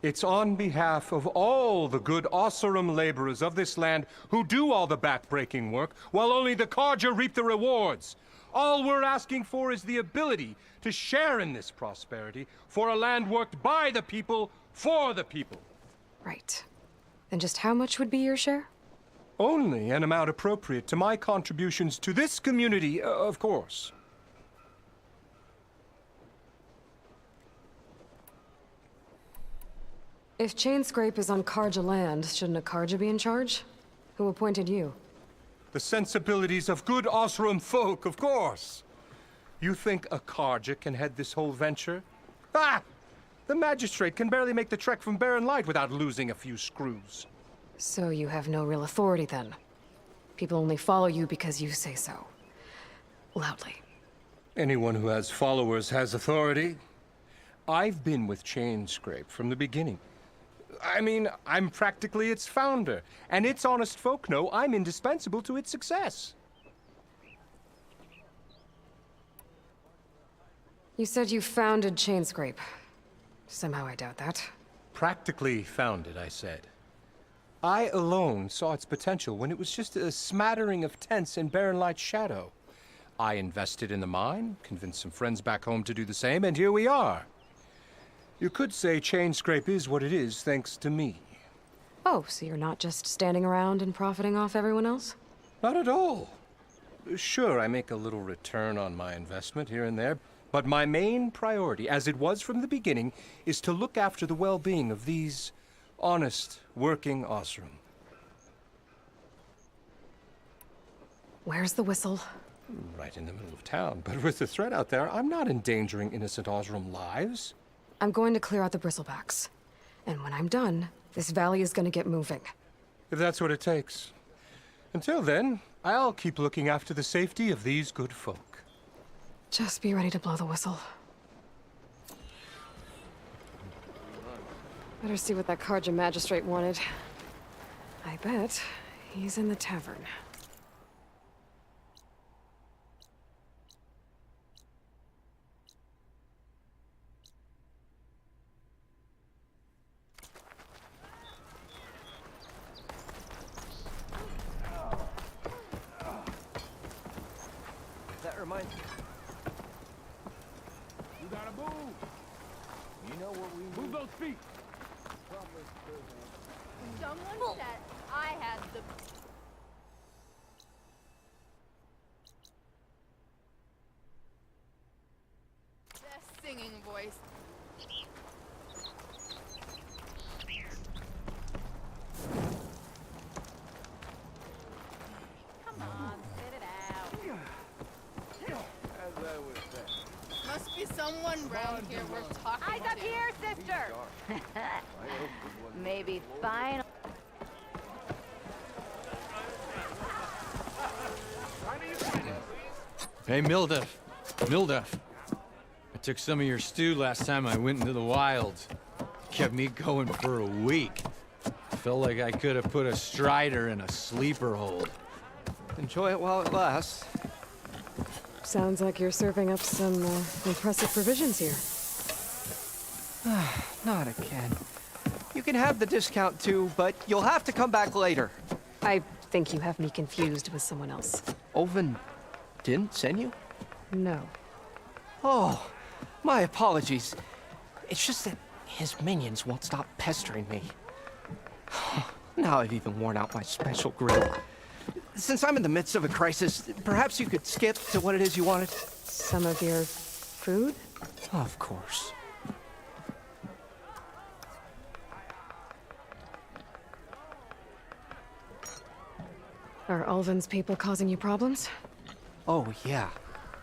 It's on behalf of all the good Oseram laborers of this land who do all the back-breaking work, while only the Carja reap the rewards. All we're asking for is the ability to share in this prosperity for a land worked by the people, for the people. Right. And just how much would be your share? Only an amount appropriate to my contributions to this community, of course. If Chainscrape is on Carja land, shouldn't a Carja be in charge? Who appointed you? The sensibilities of good Oseram folk, of course. You think a Carja can head this whole venture? Ah! The magistrate can barely make the trek from Barren Light without losing a few screws. So you have no real authority then? People only follow you because you say so. Loudly. Anyone who has followers has authority. I've been with Chainscrape from the beginning. I mean, I'm practically its founder, and its honest folk know I'm indispensable to its success. You said you founded Chainscrape. Somehow I doubt that. Practically founded, I said. I alone saw its potential when it was just a smattering of tents in Barren Light's shadow. I invested in the mine, convinced some friends back home to do the same, and here we are. You could say Chainscrape is what it is thanks to me. Oh, so you're not just standing around and profiting off everyone else? Not at all. Sure, I make a little return on my investment here and there, but my main priority, as it was from the beginning, is to look after the well-being of these honest, working Oseram. Where's the whistle? right in the middle of town. But with the threat out there, I'm not endangering innocent Osram lives. I'm going to clear out the bristlebacks. And when I'm done, this valley is gonna get moving. If that's what it takes. Until then, I'll keep looking after the safety of these good folk. Just be ready to blow the whistle. Better see what that Karja magistrate wanted. I bet he's in the tavern. That reminds me. You gotta move! You know what we move those feet! Someone said I had the... best singing voice. Come on, spit it out. As I was saying. Must be someone round here worth talking to. Eyes up here, sister! Maybe final. Hey, Mildef. Mildef. I took some of your stew last time I went into the wilds. Kept me going for a week. Felt like I could have put a strider in a sleeper hold. Enjoy it while it lasts. Sounds like you're serving up some impressive provisions here. Not again. You can have the discount too, but you'll have to come back later. I think you have me confused with someone else. Olvin didn't send you? No. Oh, my apologies. It's just that his minions won't stop pestering me. Now I've even worn out my special grill. Since I'm in the midst of a crisis, perhaps you could skip to what it is you wanted? Some of your food? Of course. Are Ulvin's people causing you problems? Oh, yeah.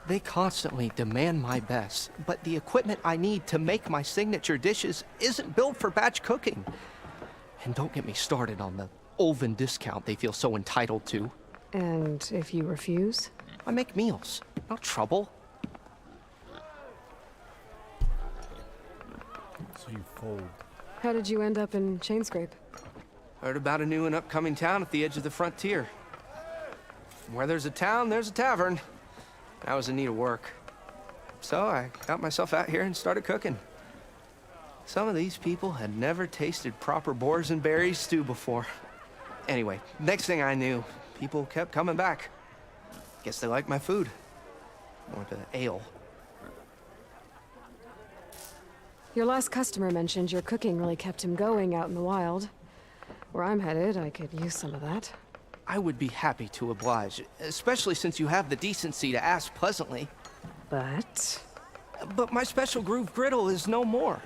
They constantly demand my best, but the equipment I need to make my signature dishes isn't built for batch cooking. And don't get me started on the Ulvin discount they feel so entitled to. And if you refuse? I make meals, not trouble. So you fold. How did you end up in Chainscrape? Heard about a new and upcoming town at the edge of the frontier. Where there's a town, there's a tavern. I was in need of work. So I got myself out here and started cooking. Some of these people had never tasted proper boars and berries stew before. Anyway, next thing I knew, people kept coming back. Guess they liked my food. Or the ale. Your last customer mentioned your cooking really kept him going out in the wild. Where I'm headed, I could use some of that. I would be happy to oblige, especially since you have the decency to ask pleasantly. But my special groove griddle is no more.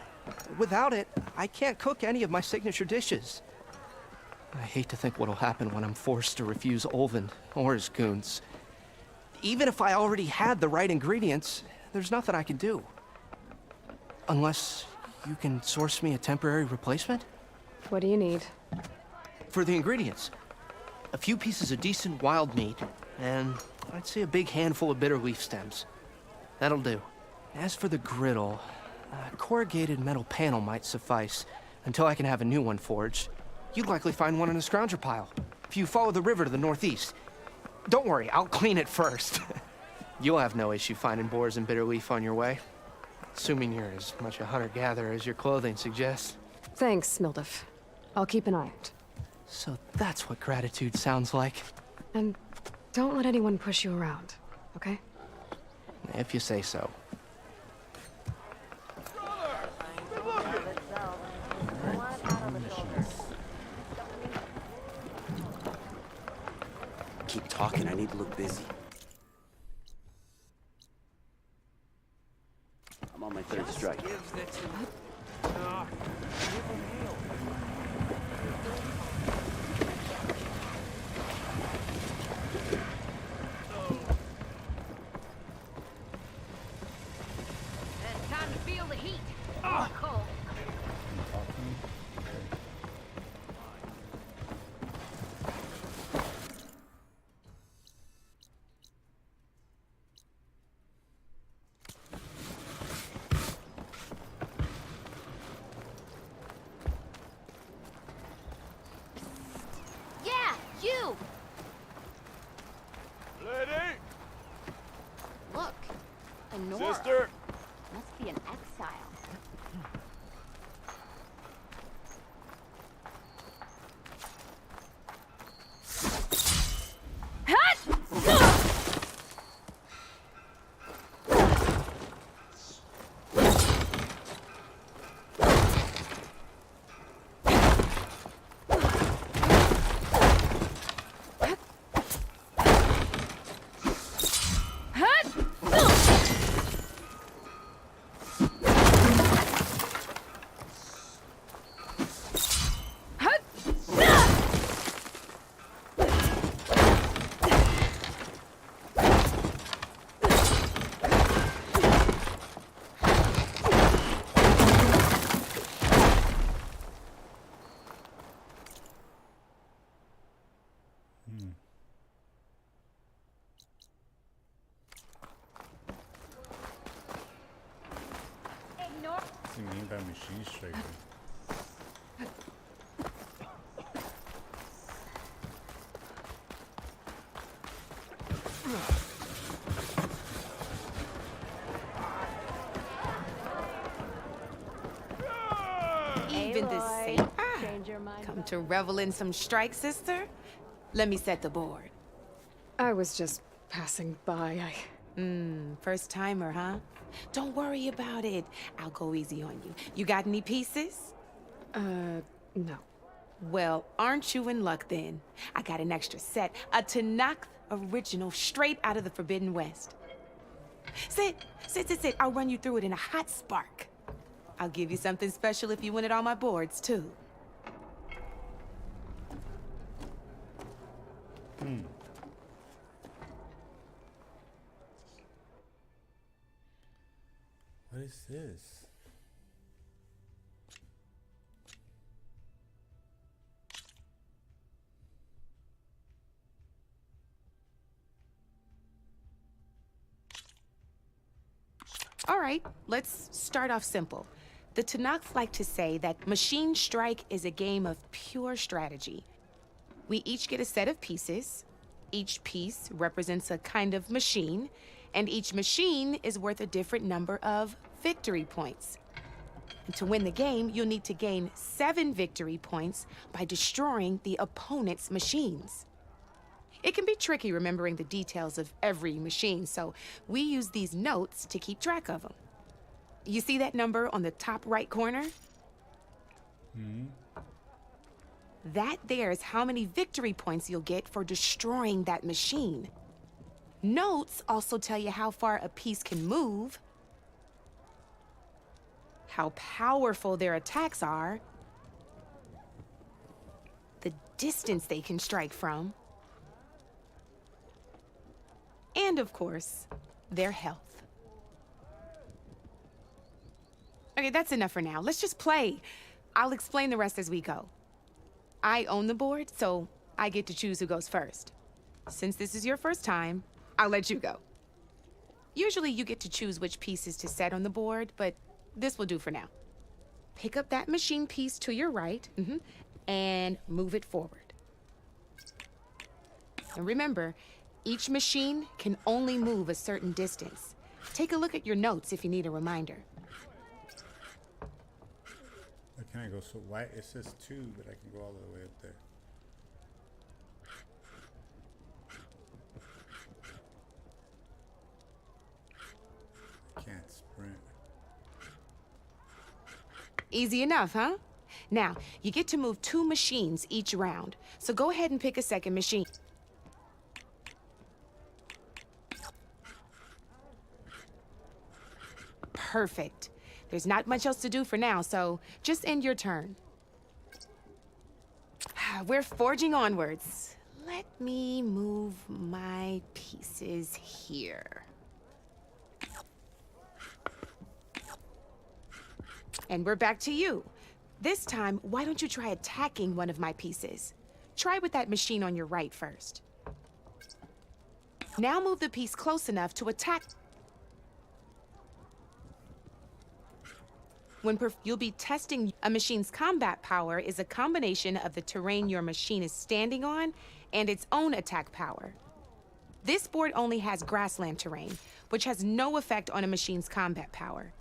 Without it, I can't cook any of my signature dishes. I hate to think what'll happen when I'm forced to refuse Ulvin or his goons. Even if I already had the right ingredients, there's nothing I can do. Unless you can source me a temporary replacement? What do you need? For the ingredients, a few pieces of decent wild meat, and I'd say a big handful of bitter leaf stems. That'll do. As for the griddle, a corrugated metal panel might suffice until I can have a new one forged. You'd likely find one in a scrounger pile, if you follow the river to the northeast. Don't worry, I'll clean it first. You'll have no issue finding boars and bitter leaf on your way. Assuming you're as much a hunter-gatherer as your clothing suggests. Thanks, Mildef. I'll keep an eye out. So that's what gratitude sounds like. And don't let anyone push you around, okay? If you say so. Keep talking, I need to look busy. I'm on my third strike. move! Lady! Look, a Nora. Sister! Must be an exile. What's he mean by machine striker? Even the same. Come to revel in some strike, sister? Let me set the board. I was just passing by. First timer, huh? Don't worry about it. I'll go easy on you. You got any pieces? No. Well, aren't you in luck then? I got an extra set, a Tanakh original straight out of the Forbidden West. Sit. I'll run you through it in a hot spark. I'll give you something special if you win at all my boards, too. What is this? All right, let's start off simple. The Tanakh like to say that Machine Strike is a game of pure strategy. We each get a set of pieces. Each piece represents a kind of machine, and each machine is worth a different number of victory points. And to win the game, you'll need to gain 7 victory points by destroying the opponent's machines. It can be tricky remembering the details of every machine, so we use these notes to keep track of them. You see that number on the top right corner? That there is how many victory points you'll get for destroying that machine. Notes also tell you how far a piece can move, how powerful their attacks are, the distance they can strike from, and of course, their health. Okay, that's enough for now. Let's just play. I'll explain the rest as we go. I own the board, so I get to choose who goes first. Since this is your first time, I'll let you go. Usually you get to choose which pieces to set on the board, but this will do for now. Pick up that machine piece to your right, and move it forward. And remember, each machine can only move a certain distance. Take a look at your notes if you need a reminder. Where can I go? So why it says 2, but I can go all the way up there. I can't sprint. Easy enough, huh? Now, you get to move 2 machines each round, so go ahead and pick a second machine. Perfect. There's not much else to do for now, so just end your turn. We're forging onwards. Let me move my pieces here. And we're back to you. This time, why don't you try attacking one of my pieces? Try with that machine on your right first. Now move the piece close enough to attack. You'll be testing a machine's combat power is a combination of the terrain your machine is standing on and its own attack power. This board only has grassland terrain, which has no effect on a machine's combat power.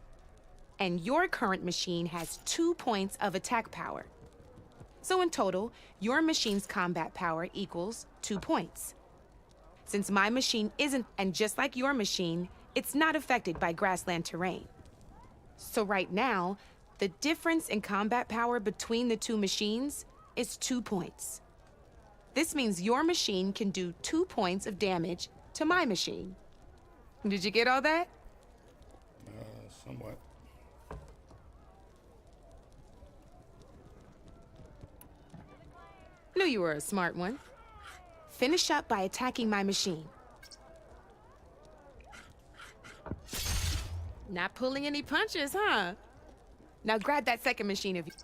And your current machine has 2 points of attack power. So in total, your machine's combat power equals 2 points. Since my machine isn't, and just like your machine, it's not affected by grassland terrain. So right now, the difference in combat power between the two machines is 2 points. This means your machine can do 2 points of damage to my machine. Did you get all that? Somewhat. Knew you were a smart one. Finish up by attacking my machine. Not pulling any punches, huh? Now grab that second machine of yours.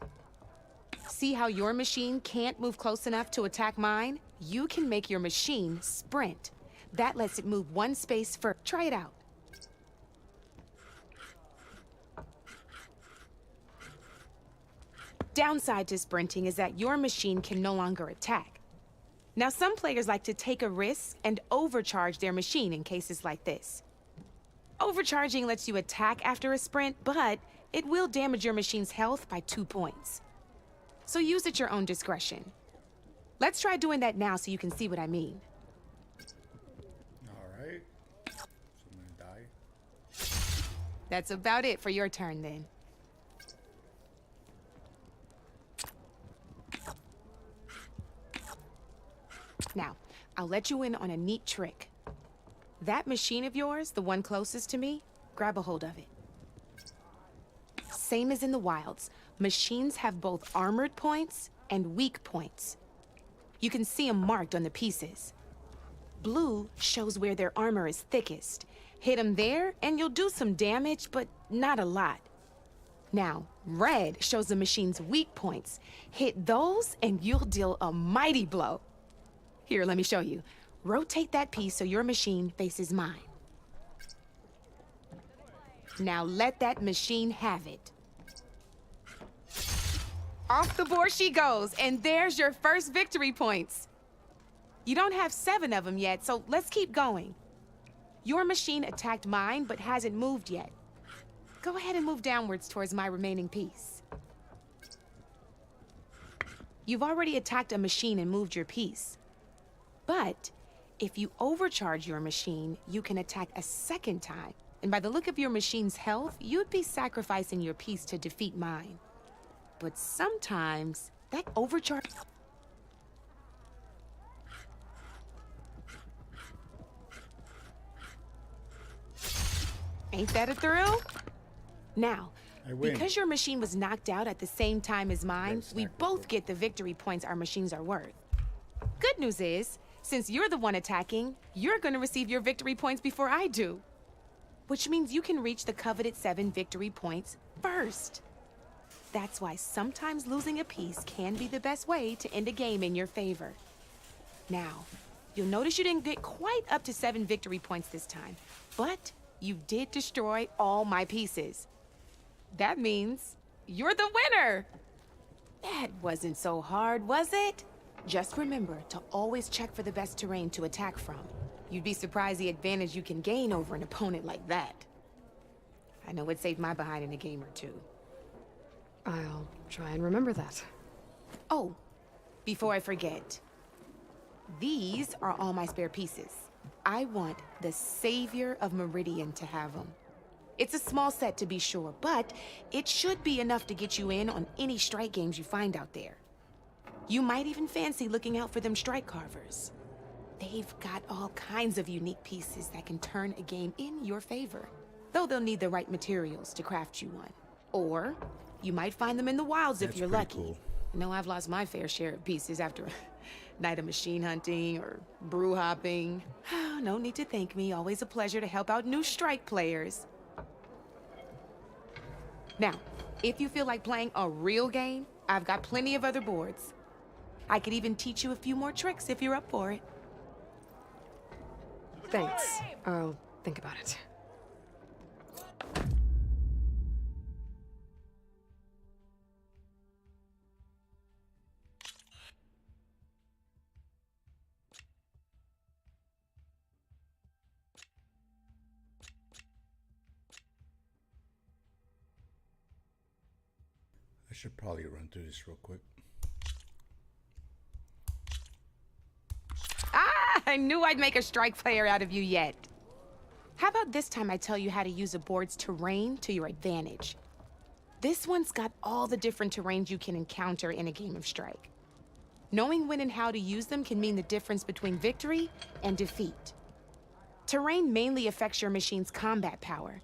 See how your machine can't move close enough to attack mine? You can make your machine sprint. That lets it move 1 space further. Try it out. Downside to sprinting is that your machine can no longer attack. Now, some players like to take a risk and overcharge their machine in cases like this. Overcharging lets you attack after a sprint, but it will damage your machine's health by 2 points. So use at your own discretion. Let's try doing that now so you can see what I mean. Alright. So I'm gonna die. That's about it for your turn then. Now, I'll let you in on a neat trick. That machine of yours, the one closest to me, grab a hold of it. Same as in the wilds, machines have both armored points and weak points. You can see them marked on the pieces. Blue shows where their armor is thickest. Hit them there and you'll do some damage, but not a lot. Now, red shows the machine's weak points. Hit those and you'll deal a mighty blow. Here, let me show you. Rotate that piece so your machine faces mine. Now let that machine have it. Off the board she goes, and there's your first victory points. You don't have 7 of them yet, so let's keep going. Your machine attacked mine, but hasn't moved yet. Go ahead and move downwards towards my remaining piece. You've already attacked a machine and moved your piece. But if you overcharge your machine, you can attack a second time. And by the look of your machine's health, you'd be sacrificing your piece to defeat mine. But sometimes that overcharge... Ain't that a thrill? Now, because your machine was knocked out at the same time as mine, we both get the victory points our machines are worth. Good news is, since you're the one attacking, you're gonna receive your victory points before I do. Which means you can reach the coveted 7 victory points first. That's why sometimes losing a piece can be the best way to end a game in your favor. Now, you'll notice you didn't get quite up to 7 victory points this time, but you did destroy all my pieces. That means you're the winner! That wasn't so hard, was it? Just remember to always check for the best terrain to attack from. You'd be surprised the advantage you can gain over an opponent like that. I know it saved my behind in a game or two. I'll try and remember that. Oh, before I forget. These are all my spare pieces. I want the Savior of Meridian to have them. It's a small set to be sure, but it should be enough to get you in on any strike games you find out there. You might even fancy looking out for them strike carvers. They've got all kinds of unique pieces that can turn a game in your favor, though they'll need the right materials to craft you one. Or you might find them in the wilds if you're lucky. Cool. I know I've lost my fair share of pieces after a night of machine hunting or brew hopping. No need to thank me. Always a pleasure to help out new strike players. Now, if you feel like playing a real game, I've got plenty of other boards. I could even teach you a few more tricks if you're up for it. Thanks. I'll think about it. should probably run through this real quick. Ah, I knew I'd make a strike player out of you yet. How about this time I tell you how to use a board's terrain to your advantage? This one's got all the different terrains you can encounter in a game of Strike. Knowing when and how to use them can mean the difference between victory and defeat. Terrain mainly affects your machine's combat power.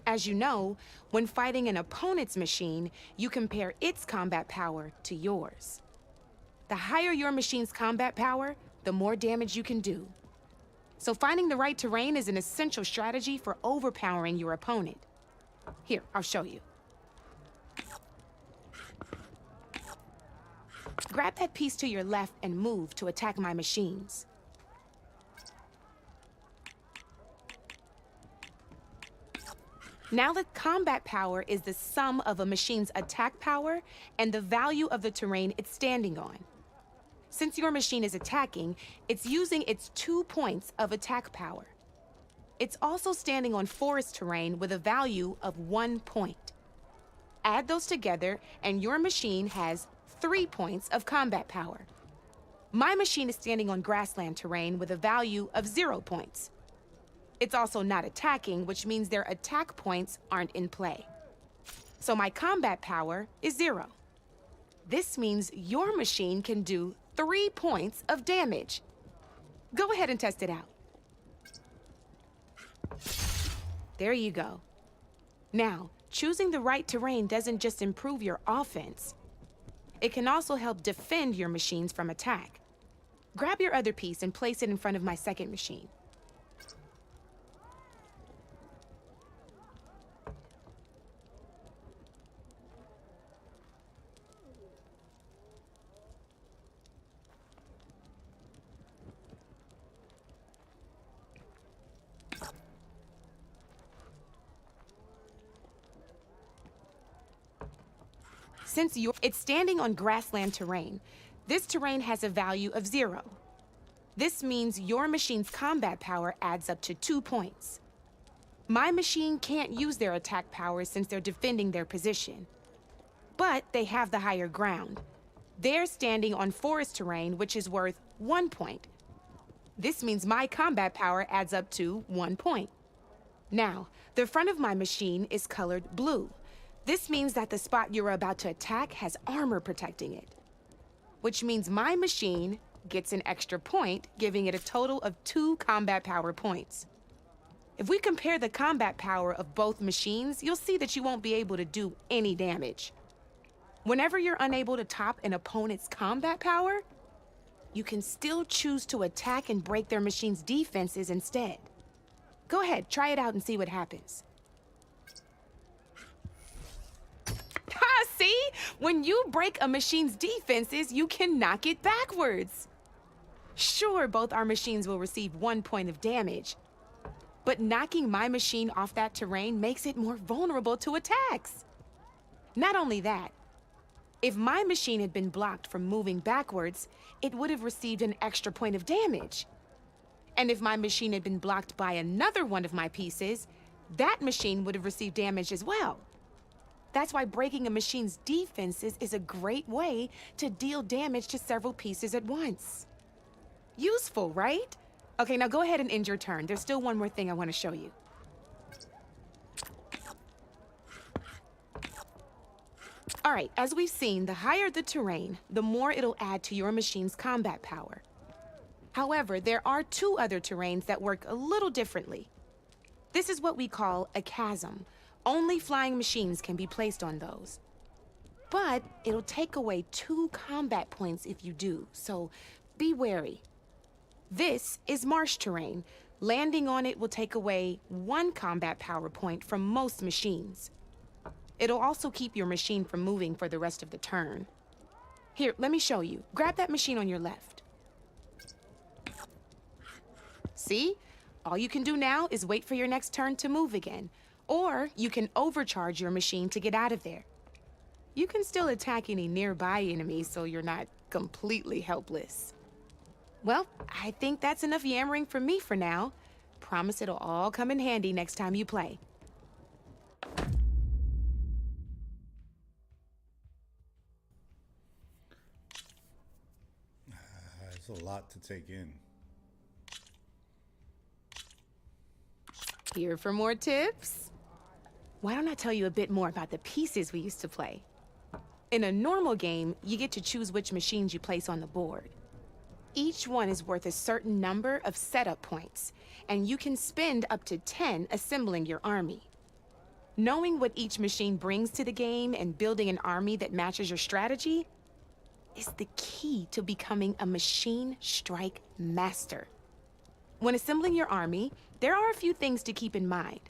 As you know, when fighting an opponent's machine, you compare its combat power to yours. The higher your machine's combat power, the more damage you can do. So finding the right terrain is an essential strategy for overpowering your opponent. Here, I'll show you. Grab that piece to your left and move to attack my machines. Now the combat power is the sum of a machine's attack power and the value of the terrain it's standing on. Since your machine is attacking, it's using its 2 points of attack power. It's also standing on forest terrain with a value of 1 point. Add those together and your machine has 3 points of combat power. My machine is standing on grassland terrain with a value of 0 points. It's also not attacking, which means their attack points aren't in play. So my combat power is 0. This means your machine can do 3 points of damage. Go ahead and test it out. There you go. Now, choosing the right terrain doesn't just improve your offense. It can also help defend your machines from attack. Grab your other piece and place it in front of my second machine. Since it's standing on grassland terrain, this terrain has a value of 0. This means your machine's combat power adds up to 2 points. My machine can't use their attack power since they're defending their position. But they have the higher ground. They're standing on forest terrain, which is worth 1 point. This means my combat power adds up to 1 point. Now, the front of my machine is colored blue. This means that the spot you're about to attack has armor protecting it, which means my machine gets an extra point, giving it a total of 2 combat power points. If we compare the combat power of both machines, you'll see that you won't be able to do any damage. Whenever you're unable to top an opponent's combat power, you can still choose to attack and break their machine's defenses instead. Go ahead, try it out and see what happens. See? When you break a machine's defenses, you can knock it backwards. Sure, both our machines will receive 1 point of damage, but knocking my machine off that terrain makes it more vulnerable to attacks. Not only that, if my machine had been blocked from moving backwards, it would have received an extra point of damage. And if my machine had been blocked by another one of my pieces, that machine would have received damage as well. That's why breaking a machine's defenses is a great way to deal damage to several pieces at once. Useful, right? Okay, now go ahead and end your turn. There's still one more thing I want to show you. All right, as we've seen, the higher the terrain, the more it'll add to your machine's combat power. However, there are 2 other terrains that work a little differently. This is what we call a chasm. Only flying machines can be placed on those. But it'll take away 2 combat points if you do, so be wary. This is marsh terrain. Landing on it will take away 1 combat power point from most machines. It'll also keep your machine from moving for the rest of the turn. Here, let me show you. Grab that machine on your left. See? All you can do now is wait for your next turn to move again. Or you can overcharge your machine to get out of there. You can still attack any nearby enemies so you're not completely helpless. Well, I think that's enough yammering from me for now. Promise it'll all come in handy next time you play. a lot to take in. Here for more tips? Why don't I tell you a bit more about the pieces we used to play? In a normal game, you get to choose which machines you place on the board. Each one is worth a certain number of setup points, and you can spend up to 10 assembling your army. Knowing what each machine brings to the game and building an army that matches your strategy is the key to becoming a machine strike master. When assembling your army, there are a few things to keep in mind.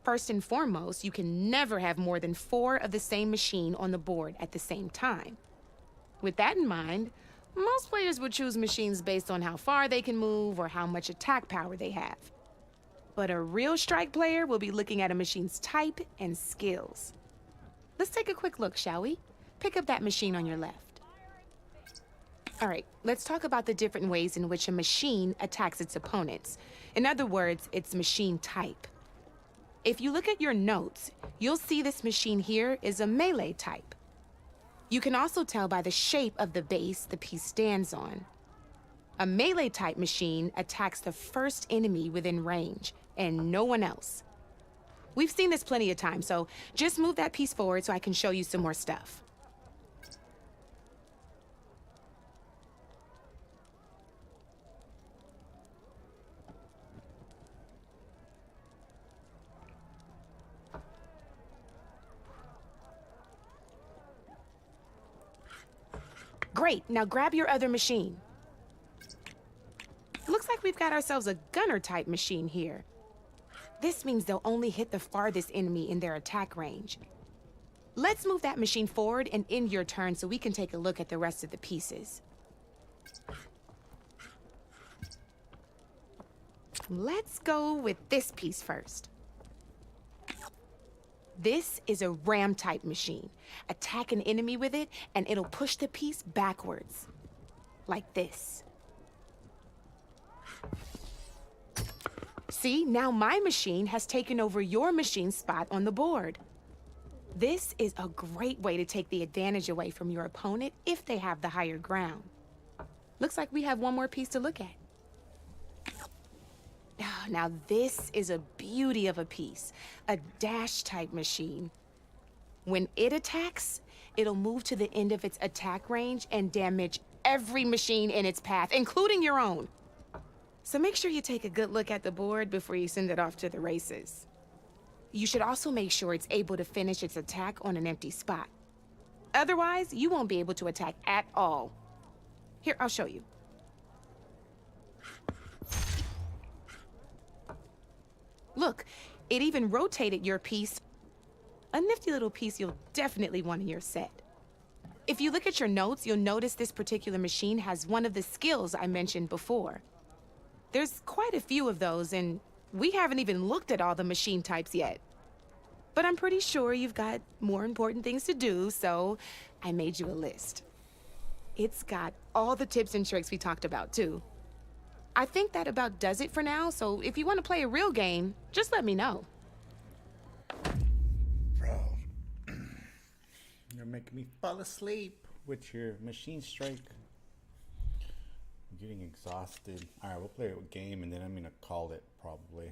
First and foremost, you can never have more than 4 of the same machine on the board at the same time. With that in mind, most players would choose machines based on how far they can move or how much attack power they have. But a real strike player will be looking at a machine's type and skills. Let's take a quick look, shall we? Pick up that machine on your left. All right, let's talk about the different ways in which a machine attacks its opponents. In other words, its machine type. If you look at your notes, you'll see this machine here is a melee type. You can also tell by the shape of the base the piece stands on. A melee type machine attacks the first enemy within range, and no one else. We've seen this plenty of times, so just move that piece forward so I can show you some more stuff. Great, now grab your other machine. Looks like we've got ourselves a gunner-type machine here. This means they'll only hit the farthest enemy in their attack range. Let's move that machine forward and end your turn so we can take a look at the rest of the pieces. Let's go with this piece first. This is a ram-type machine. Attack an enemy with it, and it'll push the piece backwards. Like this. See, now my machine has taken over your machine's spot on the board. This is a great way to take the advantage away from your opponent if they have the higher ground. Looks like we have one more piece to look at. Now this is a beauty of a piece, a dash-type machine. When it attacks, it'll move to the end of its attack range and damage every machine in its path, including your own. So make sure you take a good look at the board before you send it off to the races. You should also make sure it's able to finish its attack on an empty spot. Otherwise, you won't be able to attack at all. Here, I'll show you. Look, it even rotated your piece. A nifty little piece you'll definitely want in your set. If you look at your notes, you'll notice this particular machine has one of the skills I mentioned before. There's quite a few of those, and we haven't even looked at all the machine types yet. But I'm pretty sure you've got more important things to do, so I made you a list. It's got all the tips and tricks we talked about, too. I think that about does it for now, so if you want to play a real game, just let me know. Bro, you're making me fall asleep with your machine strike. I'm getting exhausted. All right, we'll play a game and then I'm gonna call it probably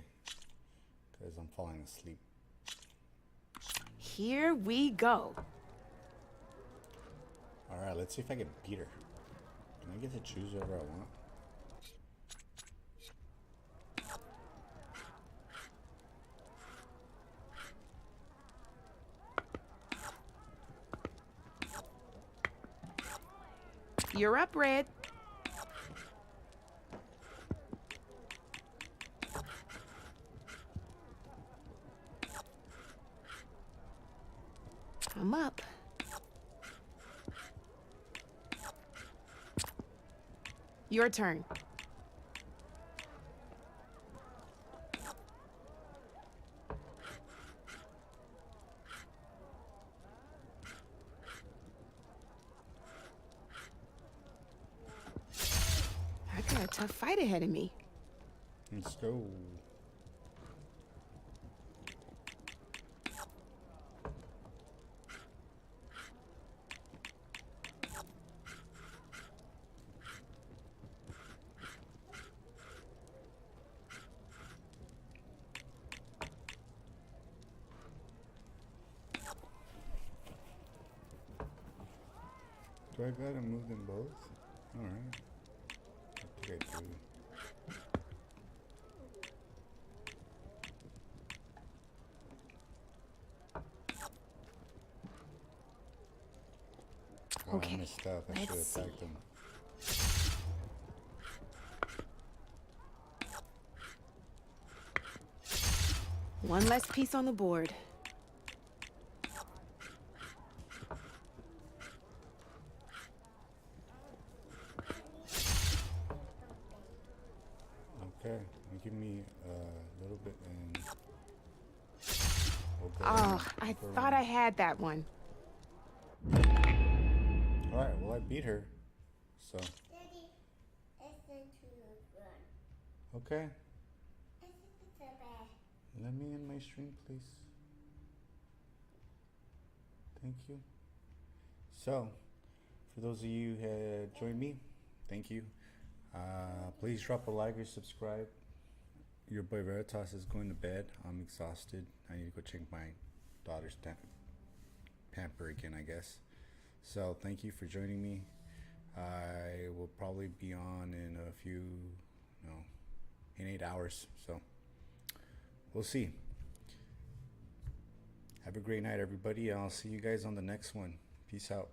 because I'm falling asleep. Here we go. All right, let's see if I can beat her. Can I get to choose whoever I want? You're up, Red. I'm up. Your turn. I got a tough fight ahead of me. Let's go. Do I gotta move them both? Alright. I think I do. Oh, Okay, I messed up. I should have attacked them. One less piece on the board. Okay, you give me a little bit and we'll go Oh, and I go thought I had that one. Alright, well I beat her. So okay. Let me in my stream, please. Thank you. So, for those of you who had joined me, thank you. Please drop a like or subscribe. Your boy Veritas is going to bed. I'm exhausted. I need to go check my daughter's pamper again, I guess. So, thank you for joining me. I will probably be on in a few, in 8 hours. So, we'll see. Have a great night, everybody. I'll see you guys on the next one. Peace out.